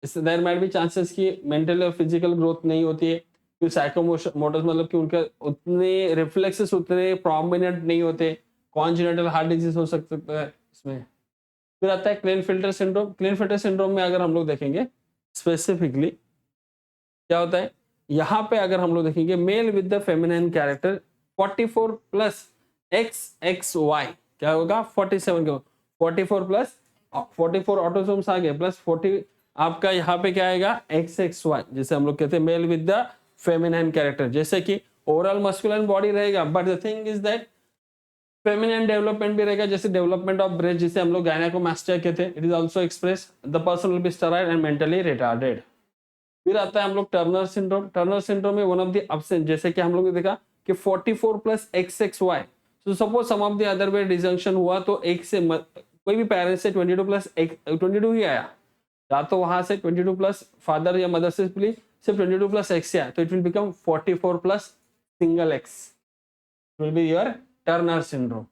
इससे देयर माइट बी चांसेस कि मेंटल और फिजिकल ग्रोथ नहीं होती है, कि साइकोमोटर्स मतलब कि उनके उतने रिफ्लेक्सेस उतने प्रोमिनेंट नहीं होते, कॉन्जेनिटल हार्ट डिजीज हो सकता है इसमें। फिर आता है क्लेनफिल्टर सिंड्रोम। क्लेनफिल्टर सिंड्रोम में अगर हम लोग देखेंगे स्पेसिफिकली क्या होता है, यहाँ पे अगर हम लोग देखेंगे mail with the feminine character 44 plus XXY क्या होगा 47 का 44 प्लस 44 ऑटोसोम्स आ गए प्लस 40 आपका यहाँ पे क्या आएगा XXY, जैसे हम लोग कहते हैं mail with the feminine character, जैसे कि ओवरऑल मस्कुलिन बॉडी रहेगा, but the thing is that feminine development भी रहेगा, जैसे डेवलपमेंट ऑफ ब्रेस्ट जिसे हम लोग गायनेकोमास्टिया कहते हैं, it is also express the person will be sterile and mentally retarded. फिर आता है हम लोग टर्नर सिंड्रोम। टर्नर सिंड्रोम में वन ऑफ द एब्सेंट, जैसे कि हम लोग ने देखा कि 44 प्लस XXY, तो suppose some of the other way disjunction हुआ तो एक से कोई भी पेरेंट्स से 22 प्लस 22 ही आया, या तो वहां से 22 प्लस फादर या मदर से सिर्फ 22 प्लस एक्स आया, तो it will become 44 plus single x, will be your Turner syndrome.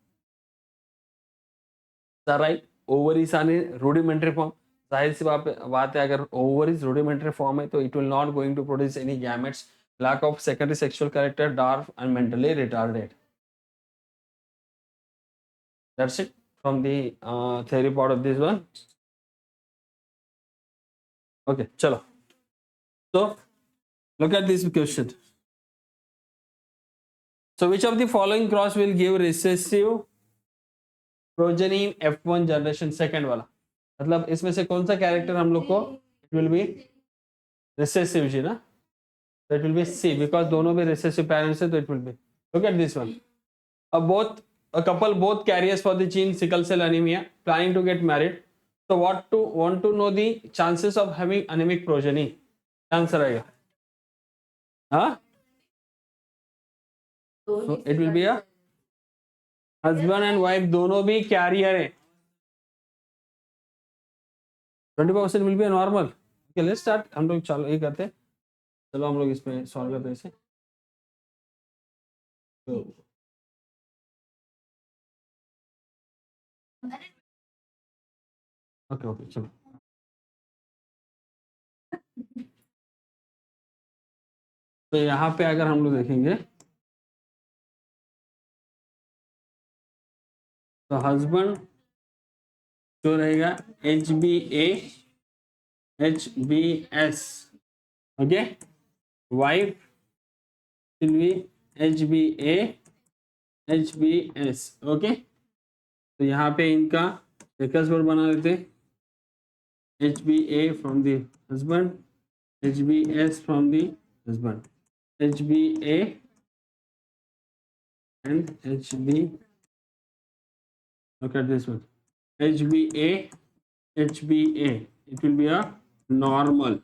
Right, ovaries आने रूडिमेंट्री फॉर्म, जाहिर सी बात है अगर ओवरीज रूडिमेंट्री फॉर्म है तो it will not going to produce any gametes, lack of secondary sexual character, dwarf and mentally retarded. That's it from the theory part of this one. Okay, chalo. So look at this question. So which of the following cross will give recessive progeny in F1 generation? Second वाला मतलब इसमें से कौन सा character हम लोग को it will be recessive जी ना, so it will be C because दोनों भी recessive parents है, तो it will be, look at this one, a couple both carriers for the gene sickle cell anemia planning to get married, so want to know the chances of having anemic progeny, answer आएगा हाँ, so it will be a husband and wife दोनों भी career है, 20% will be a normal. Okay, let's start, हम लोग चलो ये करते हैं, चलो हम लोग इसमें सॉल्व करते हैं इसे। ओके चलो, तो यहाँ पे अगर हम लोग देखेंगे तो हस्बैंड जो रहेगा HBS, okay, wife will B HBS, okay. तो यहाँ पे इनका चेकर्स बोर्ड बना लेते हैं, HBA from the husband, HBS from the husband, HBA and HB, look at this one, HBA, it will be a normal,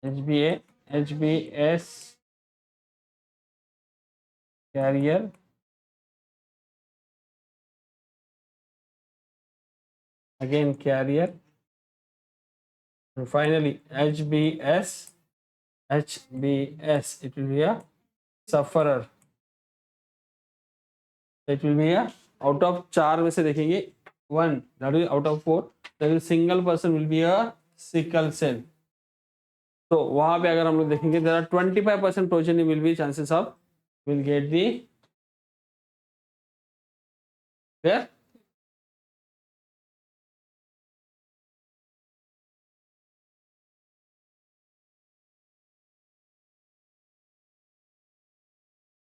HBA, HBS carrier, again carrier, and finally HBS, it will be a sufferer, it will be a out of 4 में से देखेंगे 1, that is out of 4, that is single person will be a sickle cell, तो वहां पे अगर हम लोग देखेंगे there are 25% progeny will be chances of will get the there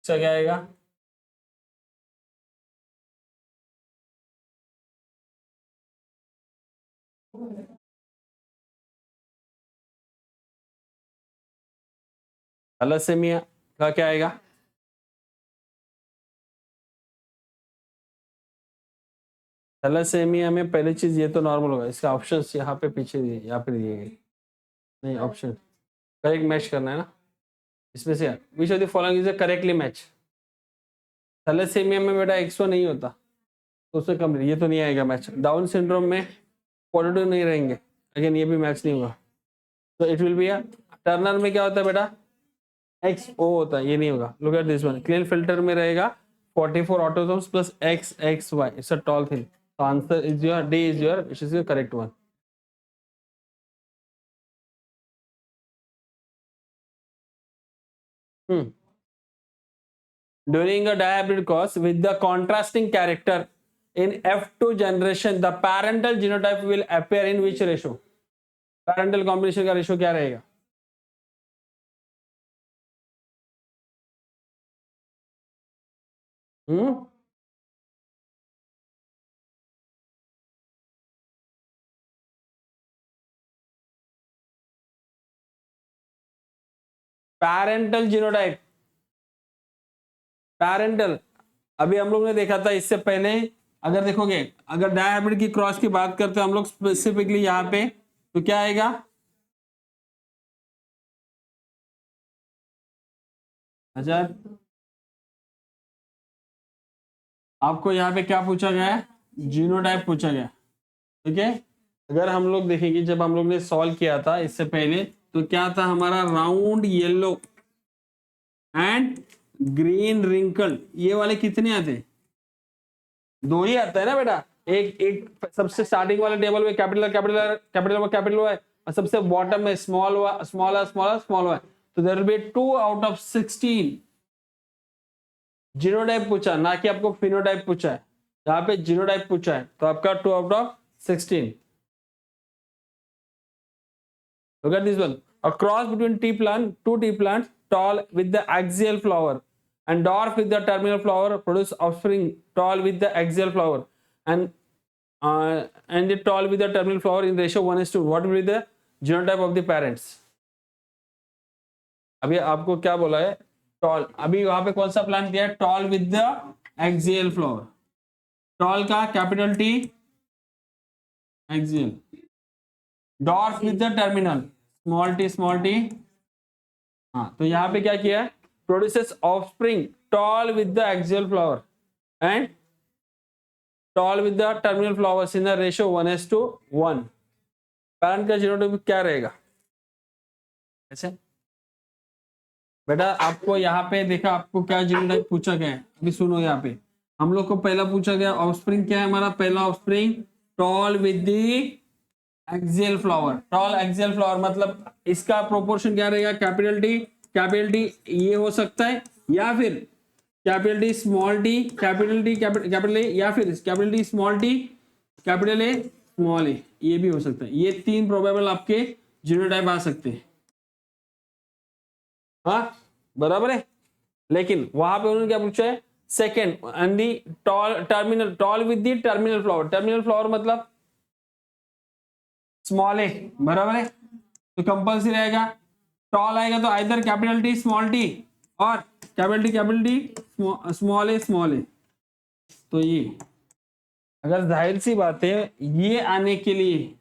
इसका क्या आएगा? थैलेसेमिया का क्या आएगा? थैलेसेमिया में पहली चीज ये तो नॉर्मल होगा, इसका ऑप्शंस यहाँ पे पीछे दिए, यहाँ पे दिए गए नहीं ऑप्शन करेक्ट मैच करना है ना इसमें से। Which of the following is correctly match? Thalassaemia में बेटा एक्सो नहीं होता तो उससे कम, ये तो नहीं आएगा मैच। डाउन सिंड्रोम में पॉजिटिव नहीं रहेंगे, अगेन ये भी मैच नहीं होगा, तो it will be a. Turner में क्या होता है बेटा? एक्स ओ होता है, ये नहीं होगा। Look at this one, Klinefelter में रहेगा 44 autosomes plus X X Y, it's a tall thing. तो answer is your D, is your it is your correct one. During a dihybrid cross with the contrasting character in F2 generation, the parental genotype will appear in which ratio? Parental combination का ratio क्या रहेगा? Parental genotype, parental अभी हम लोग ने देखा था इससे पहले। अगर देखोगे, अगर डायहाइब्रिड की क्रॉस की बात करते हैं हम लोग स्पेसिफिकली यहाँ पे, तो क्या आएगा? अच्छा, आपको यहाँ पे क्या पूछा गया है? जीनोटाइप पूछा गया, ठीक है। अगर हम लोग देखेंगे, जब हम लोग ने सॉल्व किया था इससे पहले, तो क्या था हमारा? Round yellow and green wrinkle, ये वाले कितने आते? दो ही आता है ना बेटा। एक एक सबसे स्टार्टिंग वाले टेबल में कैपिटल कैपिटल कैपिटल कैपिटल है, और सबसे बॉटम में स्मॉल स्मॉल स्मॉल स्मॉल है। तो there will be 2 out of 16 genotype पूछा, ना कि आपको फिनोटाइप पूछा है। यहाँ पे जीनोटाइप पूछा है, तो आपका 2 out of 16। Look at this one. A cross between tea plant, two tea plants, tall with the axial flower, and dwarf with the terminal flower, produce offspring tall with the axial flower, and the tall with the terminal flower in ratio 1:2. What will be the genotype of the parents? अभी आपको क्या बोला है? Toll. अभी वहां पे कौन सा प्लांट दिया है? Tall with the axial flower. Tall का capital T, axial. Dwarf with the terminal, small T. हाँ, तो यहाँ पे क्या किया है? Produces offspring tall with the axial flower and tall with the terminal flowers in the ratio 1:1। Parent का genotype क्या रहेगा? ऐसे बेटा आपको यहाँ पे देखा, आपको क्या जीनोटाइप पूछा गया है, अभी सुनो। यहाँ पे हम लोग को पहला पूछा गया ऑफस्प्रिंग क्या है हमारा? पहला offspring tall with the axial flower. Tall axial flower मतलब इसका प्रोपोर्शन क्या रहेगा? कैपिटल टी ये हो सकता है, या फिर capital T small T, capital T capital A, या फिर capital T small T capital A small A, ये भी हो सकता है। ये तीन प्रोबेबल आपके जीनोटाइप आ सकते हैं। हाँ बराबर है, लेकिन वहां पे उन्होंने क्या पूछा है? Second and the tall terminal, tall with the terminal flower. Terminal flower मतलब स्मॉल ए, बराबर है। तो कंपल्सरी रहेगा, टॉल आएगा तो either capital T small T और कैपिटल टी स्मॉल ए। तो ये अगर जाहिर सी बात है, ये आने के लिए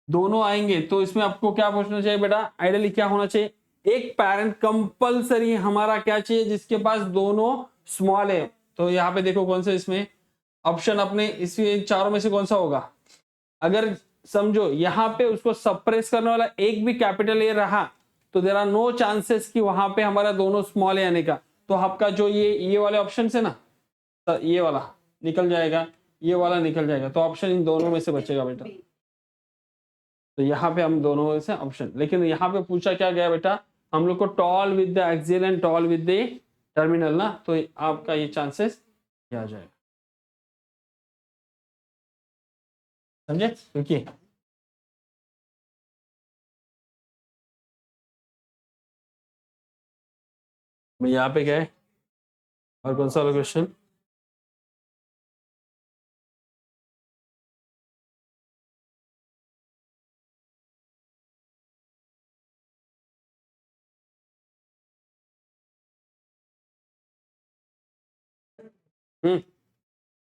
दोनों आएंगे, तो इसमें आपको क्या पूछना चाहिए बेटा? आइडियली क्या होना चाहिए? एक पैरेंट कंपल्सरी हमारा क्या चाहिए? जिसके पास दोनों स्मॉल है। तो यहाँ पे देखो कौन सा इसमें ऑप्शन अपने इस चारों में से कौन सा होगा? अगर समझो यहाँ पे उसको सप्रेस करने वाला एक भी कैपिटल ए रहा, तो देर आर नो चांसेस कि वहां पे हमारा दोनों स्मॉल ए आने का। तो आपका जो ये वाले ऑप्शन है ना, तो ये वाला निकल जाएगा, ये वाला निकल जाएगा, तो ऑप्शन इन दोनों में से बचेगा बेटा। तो यहाँ पे हम दोनों में से ऑप्शन, लेकिन यहाँ पे पूछा क्या गया बेटा हम लोग को? Tall with the axial and tall with the terminal ना, तो आपका ये चांसेस आ जाएगा। समझे? क्योंकि यहाँ पे क्या है और कौन सा वाला क्वेश्चन?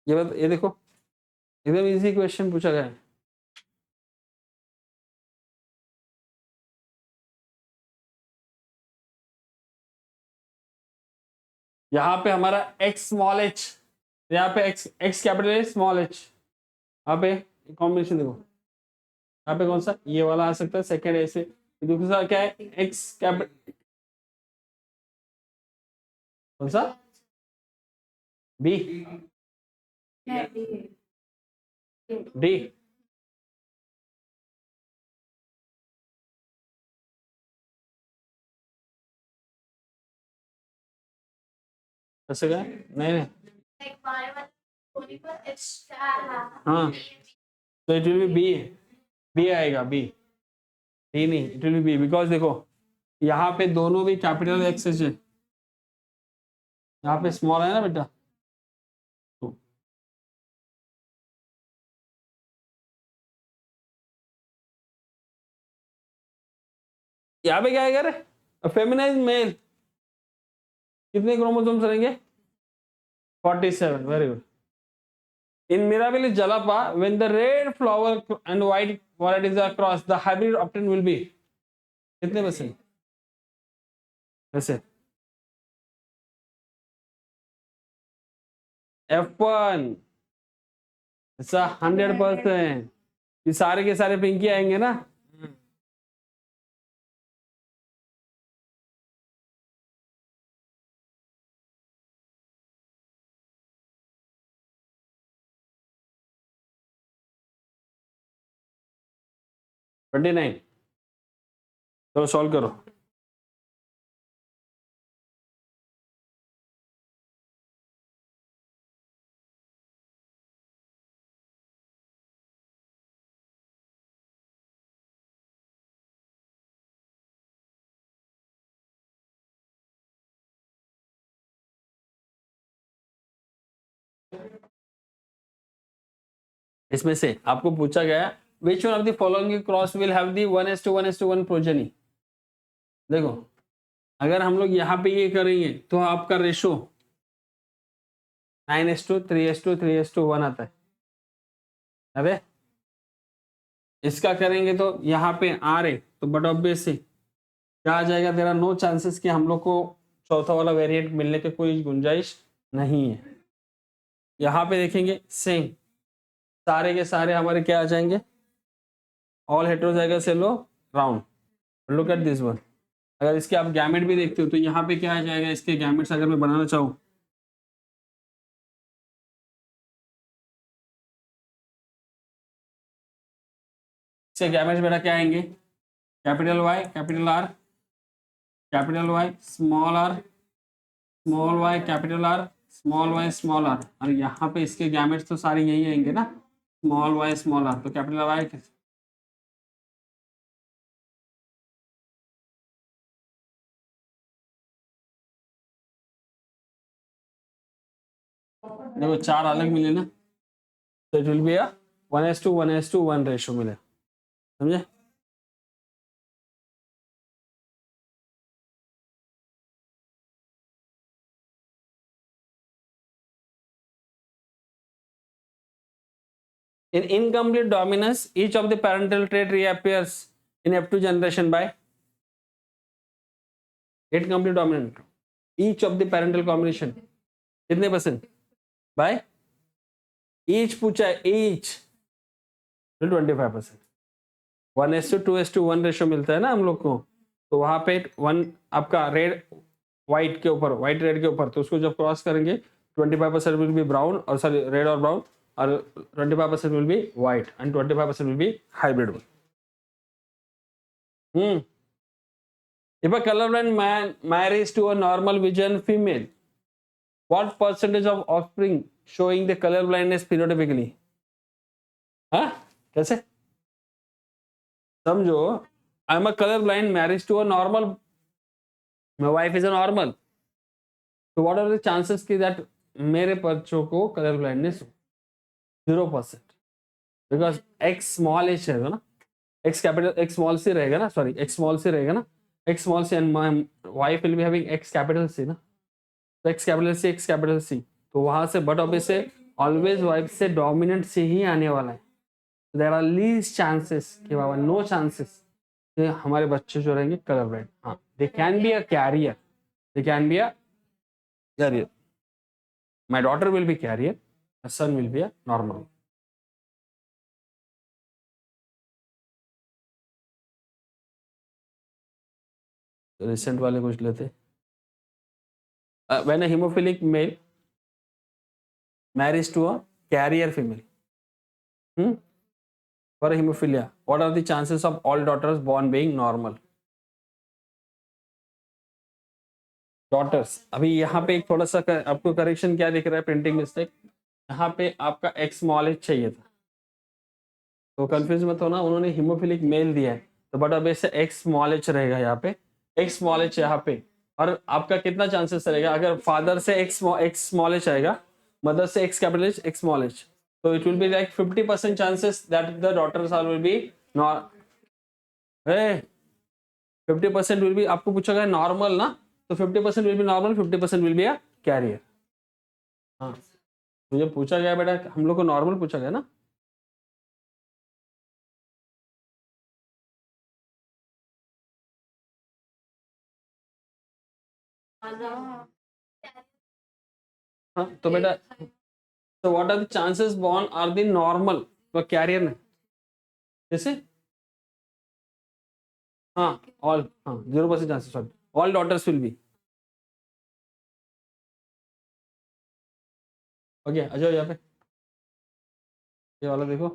ये देखो एकदम इजी क्वेश्चन पूछा गया है। यहाँ पे हमारा x स्मॉल h, यहाँ पे x कैपिटल है स्मॉल h, यहाँ पे कॉम्बिनेशन देखो, यहाँ पे कौन सा ये वाला आ सकता है सेकेंड ऐसे, दूसरा क्या है x कैपिटल कौन सा b d ऐसे क्या नहीं नहीं हाँ तो इट विल बी बी आएगा बी डी नहीं इट विल बी बिकॉज देखो यहाँ पे दोनों भी कैपिटल एक्स है, यहाँ पे स्मॉल है ना बेटा, तो यहाँ पे क्या है रे फेमिनाइज मेल कितने क्रोमोसोम्स रहेंगे 47 very good. In Mirabilis jalapa, when the red flower and white varieties are crossed, the hybrid obtained will be कितने परसेंट वैसे F1 ऐसा 100%, ये सारे के सारे पिंकी आएंगे ना। ट्वेंटी नाइन चलो सॉल्व करो। इसमें से आपको पूछा गया which one of the following cross will have the 1:1:1 progeny. देखो अगर हम लोग यहाँ पे ये करेंगे तो आपका रेशो 9:3:3:1 आता है। अरे इसका करेंगे तो यहाँ पे आ रहे तो बट ऑब्वियस से क्या आ जाएगा तेरा, नो चांसेस कि हम लोग को चौथा वाला वेरिएंट मिलने की कोई गुंजाइश नहीं है। यहाँ पे देखेंगे सेम सारे के सारे हमारे क्या आ जाएंगे all heterozygous yellow round. Look at this one, अगर इसके आप गैमेट भी देखते हो तो यहाँ पे क्या आ जाएगा, इसके गैमेट्स अगर मैं बनाना चाहूँ इसके गैमेट्स बेटा क्या आएंगे capital Y capital R capital Y small are small Y capital R small Y small R, और यहाँ पे इसके गैमेट्स तो सारे यही आएंगे ना स्मॉल वाई स्मॉल आर, तो कैपिटल वाई देखो चार अलग मिले ना, तो it will be a 1:1:1 ratio मिले, समझे। In incomplete dominance, each of the parental trait reappears in F2 generation by incomplete dominant. Each of the parental combination कितने परसेंट by each पूछा है each 25%। 1:2:1 रेशो मिलता है ना हम लोग को, तो वहां पे 1 आपका रेड व्हाइट के ऊपर व्हाइट रेड के ऊपर, तो उसको जब क्रॉस करेंगे 25% विल बी ब्राउन और सॉरी रेड और ब्राउन, और 25% will be white and 25% will be hybrid one. If a colorblind man marries to a normal vision female, what percentage of offspring showing the color blindness phenotypically? हाँ कैसे समझो, आई am a color blind marriage to a normal, my wife is a normal, तो what are the chances की that मेरे बच्चों को colour blindness हो? 0%, because x small H रहेगा ना, X capital X small C रहेगा ना, सॉरी एक्स स्मॉल सी रहेगा ना, X small C and my wife will be having X capital C ना, तो एक्स कैपिटल सी, तो वहां से बट ऑब्वियस से ऑलवेज वाइफ से डोमिनेंट से ही आने वाला है। देर आर लीस्ट चांसेस कि बाबा नो चांसेस कि हमारे बच्चे जो रहेंगे कलर ब्लाइंड। हाँ, they can be a carrier, they can be a carrier, my daughter will be carrier, my son will be a normal. Recent वाले कुछ लेते, when a hemophilic male marries to a carrier female, for a hemophilia, what are the chances of all daughters born being normal? Daughters, अभी यहाँ पे एक थोड़ा सा आपको करेक्शन क्या दिख रहा है, प्रिंटिंग मिस्टेक, यहाँ पे आपका एक्स स्मॉल एच चाहिए था, तो कंफ्यूज मत होना, उन्होंने हीमोफिलिक मेल दिया है, तो बट अब ऐसे एक्स स्मॉल एच रहेगा यहाँ पे, एक्स स्मॉल एच यहाँ पे, और आपका कितना चांसेस रहेगा अगर फादर से एक्स स्मॉल एच आएगा, मदर से X capital H, X small H, तो it will be like 50% chances that the daughters are will be not, 50% will be, आपको पूछा गया नॉर्मल ना, तो 50% will be normal, 50% will be a carrier. हाँ, मुझे पूछा गया बेटा, हम लोग को नॉर्मल पूछा गया ना। हाँ तो बेटा, तो what are the chances born are the normal, तो कैरियर में जैसे, हाँ ऑल, हाँ 0% chances, sorry all daughters will be. Okay, आ जाओ यहाँ पे, ये वाला देखो,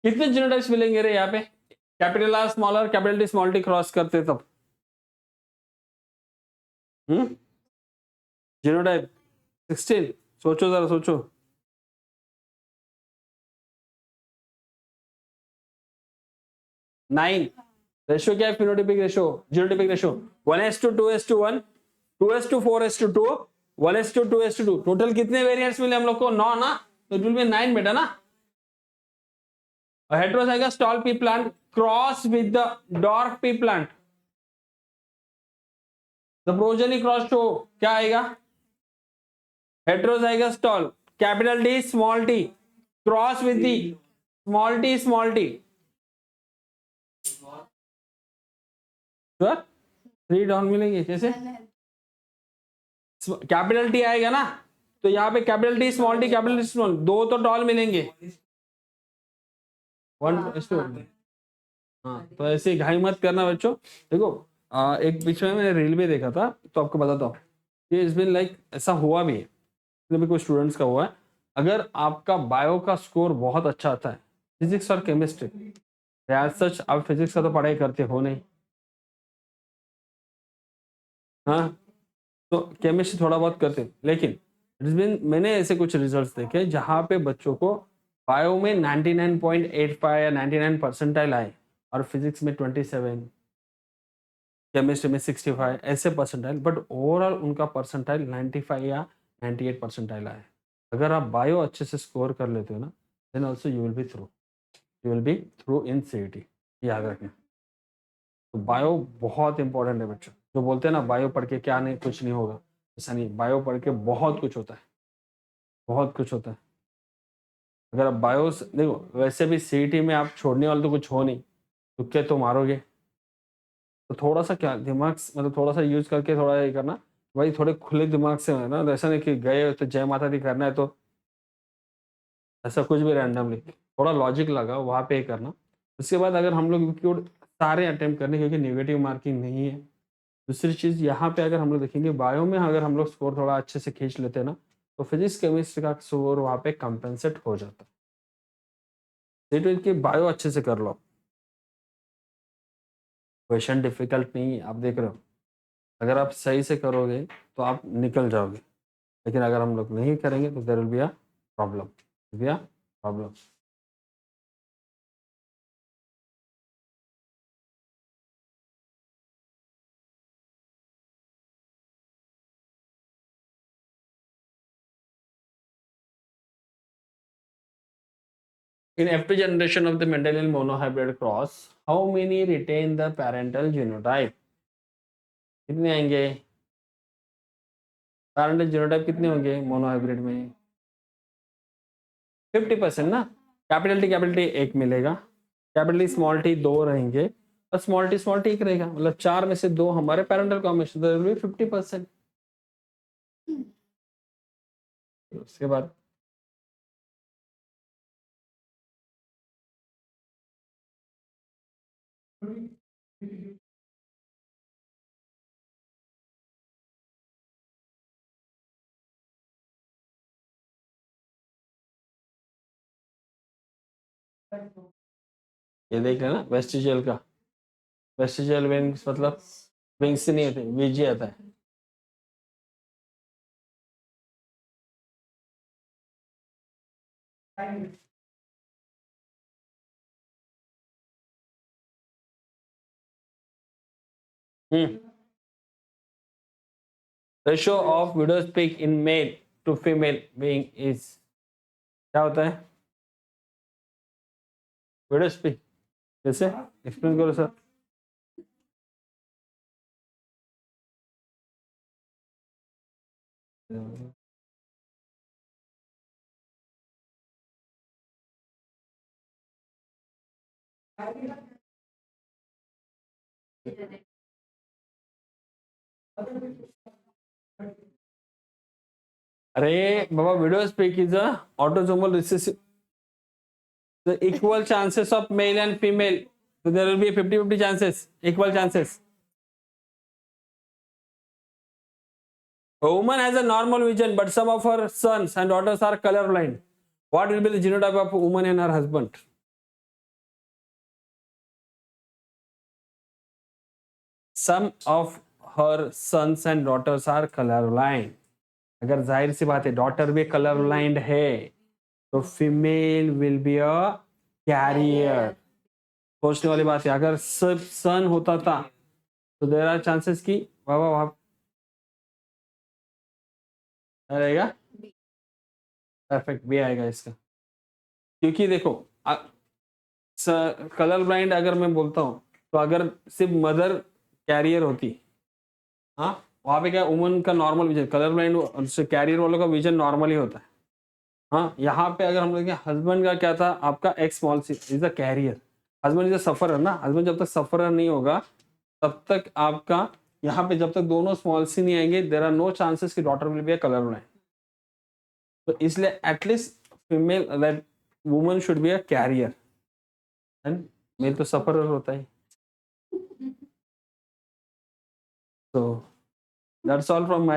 कितने जीनोटाइप्स मिलेंगे रे यहाँ पे, capital R small are capital T small T cross करते तब, जीनोटाइप 16, सोचो जरा सोचो, 9, रेशियो क्या है, phenotypic ratio, genotypic ratio 1:2:1, 2:4:2, 1:2:2, total कितने वेरिएंट्स मिले हम लोग को, 9 ना, तो इट विल बी 9 बेटा ना। Heterozygous tall pea plant cross with the dwarf pea plant, the progeny cross to क्या आएगा, heterozygous tall capital D small T cross with the small T, sure 3 डॉन मिलेंगे, कैसे कैपिटल टी आएगा ना, तो यहाँ पे capital T small T capital T small, दो तो टॉल मिलेंगे, 1:1। हाँ, तो ऐसे घाई मत करना बच्चों। देखो एक बीच में मैंने रील भी देखा था, तो आपको बताता हूँ, ये इस बिन लाइक ऐसा हुआ भी है, भी कोई स्टूडेंट्स का हुआ है, अगर आपका बायो का स्कोर बहुत अच्छा आता है, फिजिक्स और केमिस्ट्री, एज सच आप फिजिक्स का तो पढ़ाई करते हो नहीं, हाँ, तो केमिस्ट्री थोड़ा बहुत करते हैं, लेकिन इट्स बिन मैंने ऐसे कुछ रिजल्ट्स देखे जहाँ पे बच्चों को बायो में 99.85 या 99 परसेंटाइल आए, और फिजिक्स में 27, केमिस्ट्री में 65, ऐसे परसेंटाइल, बट ओवरऑल उनका परसेंटाइल 95 या 98 परसेंटाइल आए। अगर आप बायो अच्छे से स्कोर कर लेते हो ना, then also you will be through, you will be through in CET, याद रखना। तो बायो बहुत इंपॉर्टेंट है बच्चों, जो बोलते हैं ना बायो पढ़ के क्या नहीं कुछ नहीं होगा, ऐसा नहीं, बायो पढ़ के बहुत कुछ होता है, बहुत कुछ होता है। अगर आप बायो देखो, वैसे भी सीईटी में आप छोड़ने वाले तो कुछ हो नहीं, तुक्के तो मारोगे, तो थोड़ा सा क्या दिमाग मतलब थोड़ा सा यूज करके थोड़ा ये करना भाई, थोड़े खुले दिमाग से है ना, ऐसा नहीं कि गए तो जय माता दी करना है तो ऐसा कुछ भी रैंडमली, थोड़ा लॉजिक लगा वहाँ पे ही करना। उसके बाद अगर हम लोग सारे अटेम्प्ट करने, क्योंकि नेगेटिव मार्किंग नहीं है। दूसरी चीज़ यहाँ पे अगर हम लोग देखेंगे बायो में, अगर हम लोग स्कोर थोड़ा अच्छे से खींच लेते हैं ना, तो फिजिक्स केमिस्ट्री का स्कोर वहाँ पे कंपेंसेट हो जाता है। सीट की बायो अच्छे से कर लो, क्वेश्चन डिफिकल्ट नहीं है, आप देख रहे हो, अगर आप सही से करोगे तो आप निकल जाओगे, लेकिन अगर हम लोग नहीं करेंगे तो there will be a problem, In F2 generation of the Mendelian monohybrid cross, how many retain the parental genotype? कितने आएंगे? पैरेंटल जीनोटाइप कितने होंगे मोनोहाइब्रिड में? 50% ना. कैपिटल टी एक मिलेगा, कैपिटल टी स्मॉल टी दो रहेंगे और स्मॉल टी एक रहेगा. मतलब चार में से दो हमारे पैरेंटल कॉम्बिनेशन, तो विल बी 50%. उसके बाद ये देख लेना वेस्टिजियल का. वेस्टिजियल विंग्स मतलब विंग्स से नहीं आते, वीजी आता है. Ratio of widow's peak in male to female being is, क्या होता है विडोज पिग? कैसे एक्सप्लेन करो सर. अरे बाबा, widow's peak is a autosomal recessive, the equal chances of male and female, so there will be 50-50 chances, equal chances. A woman has a normal vision, but some of her sons and daughters are colorblind. What will be the genotype of a woman and her husband? Some of her sons and daughters are colorblind. अगर जाहिर सी बात है daughter भी colour blind है तो female will be a carrier. सोचने वाली बात है. अगर सब सन होता था तो देर आर चांसेस की बाबा वहां रहेगा. परफेक्ट भी आएगा इसका, क्योंकि देखो कलर ब्लाइंड अगर मैं बोलता हूँ तो अगर सिर्फ मदर कैरियर होती, हाँ, वहां पे क्या वुमन का normal vision, colour blind carrier वालों का विजन नॉर्मल ही होता है. हाँ, यहाँ पे अगर हम लोग हस्बैंड का क्या था, आपका X small C is a carrier, husband is a sufferer ना. हस्बैंड जब तक सफरर नहीं होगा तब तक आपका यहाँ पे जब तक दोनों स्मॉल सी नहीं आएंगे, देर आर नो चांसेस कि daughter will be a colour blind. तो इसलिए at least female that woman should be a carrier and male तो सफरर होता है. So that's all from my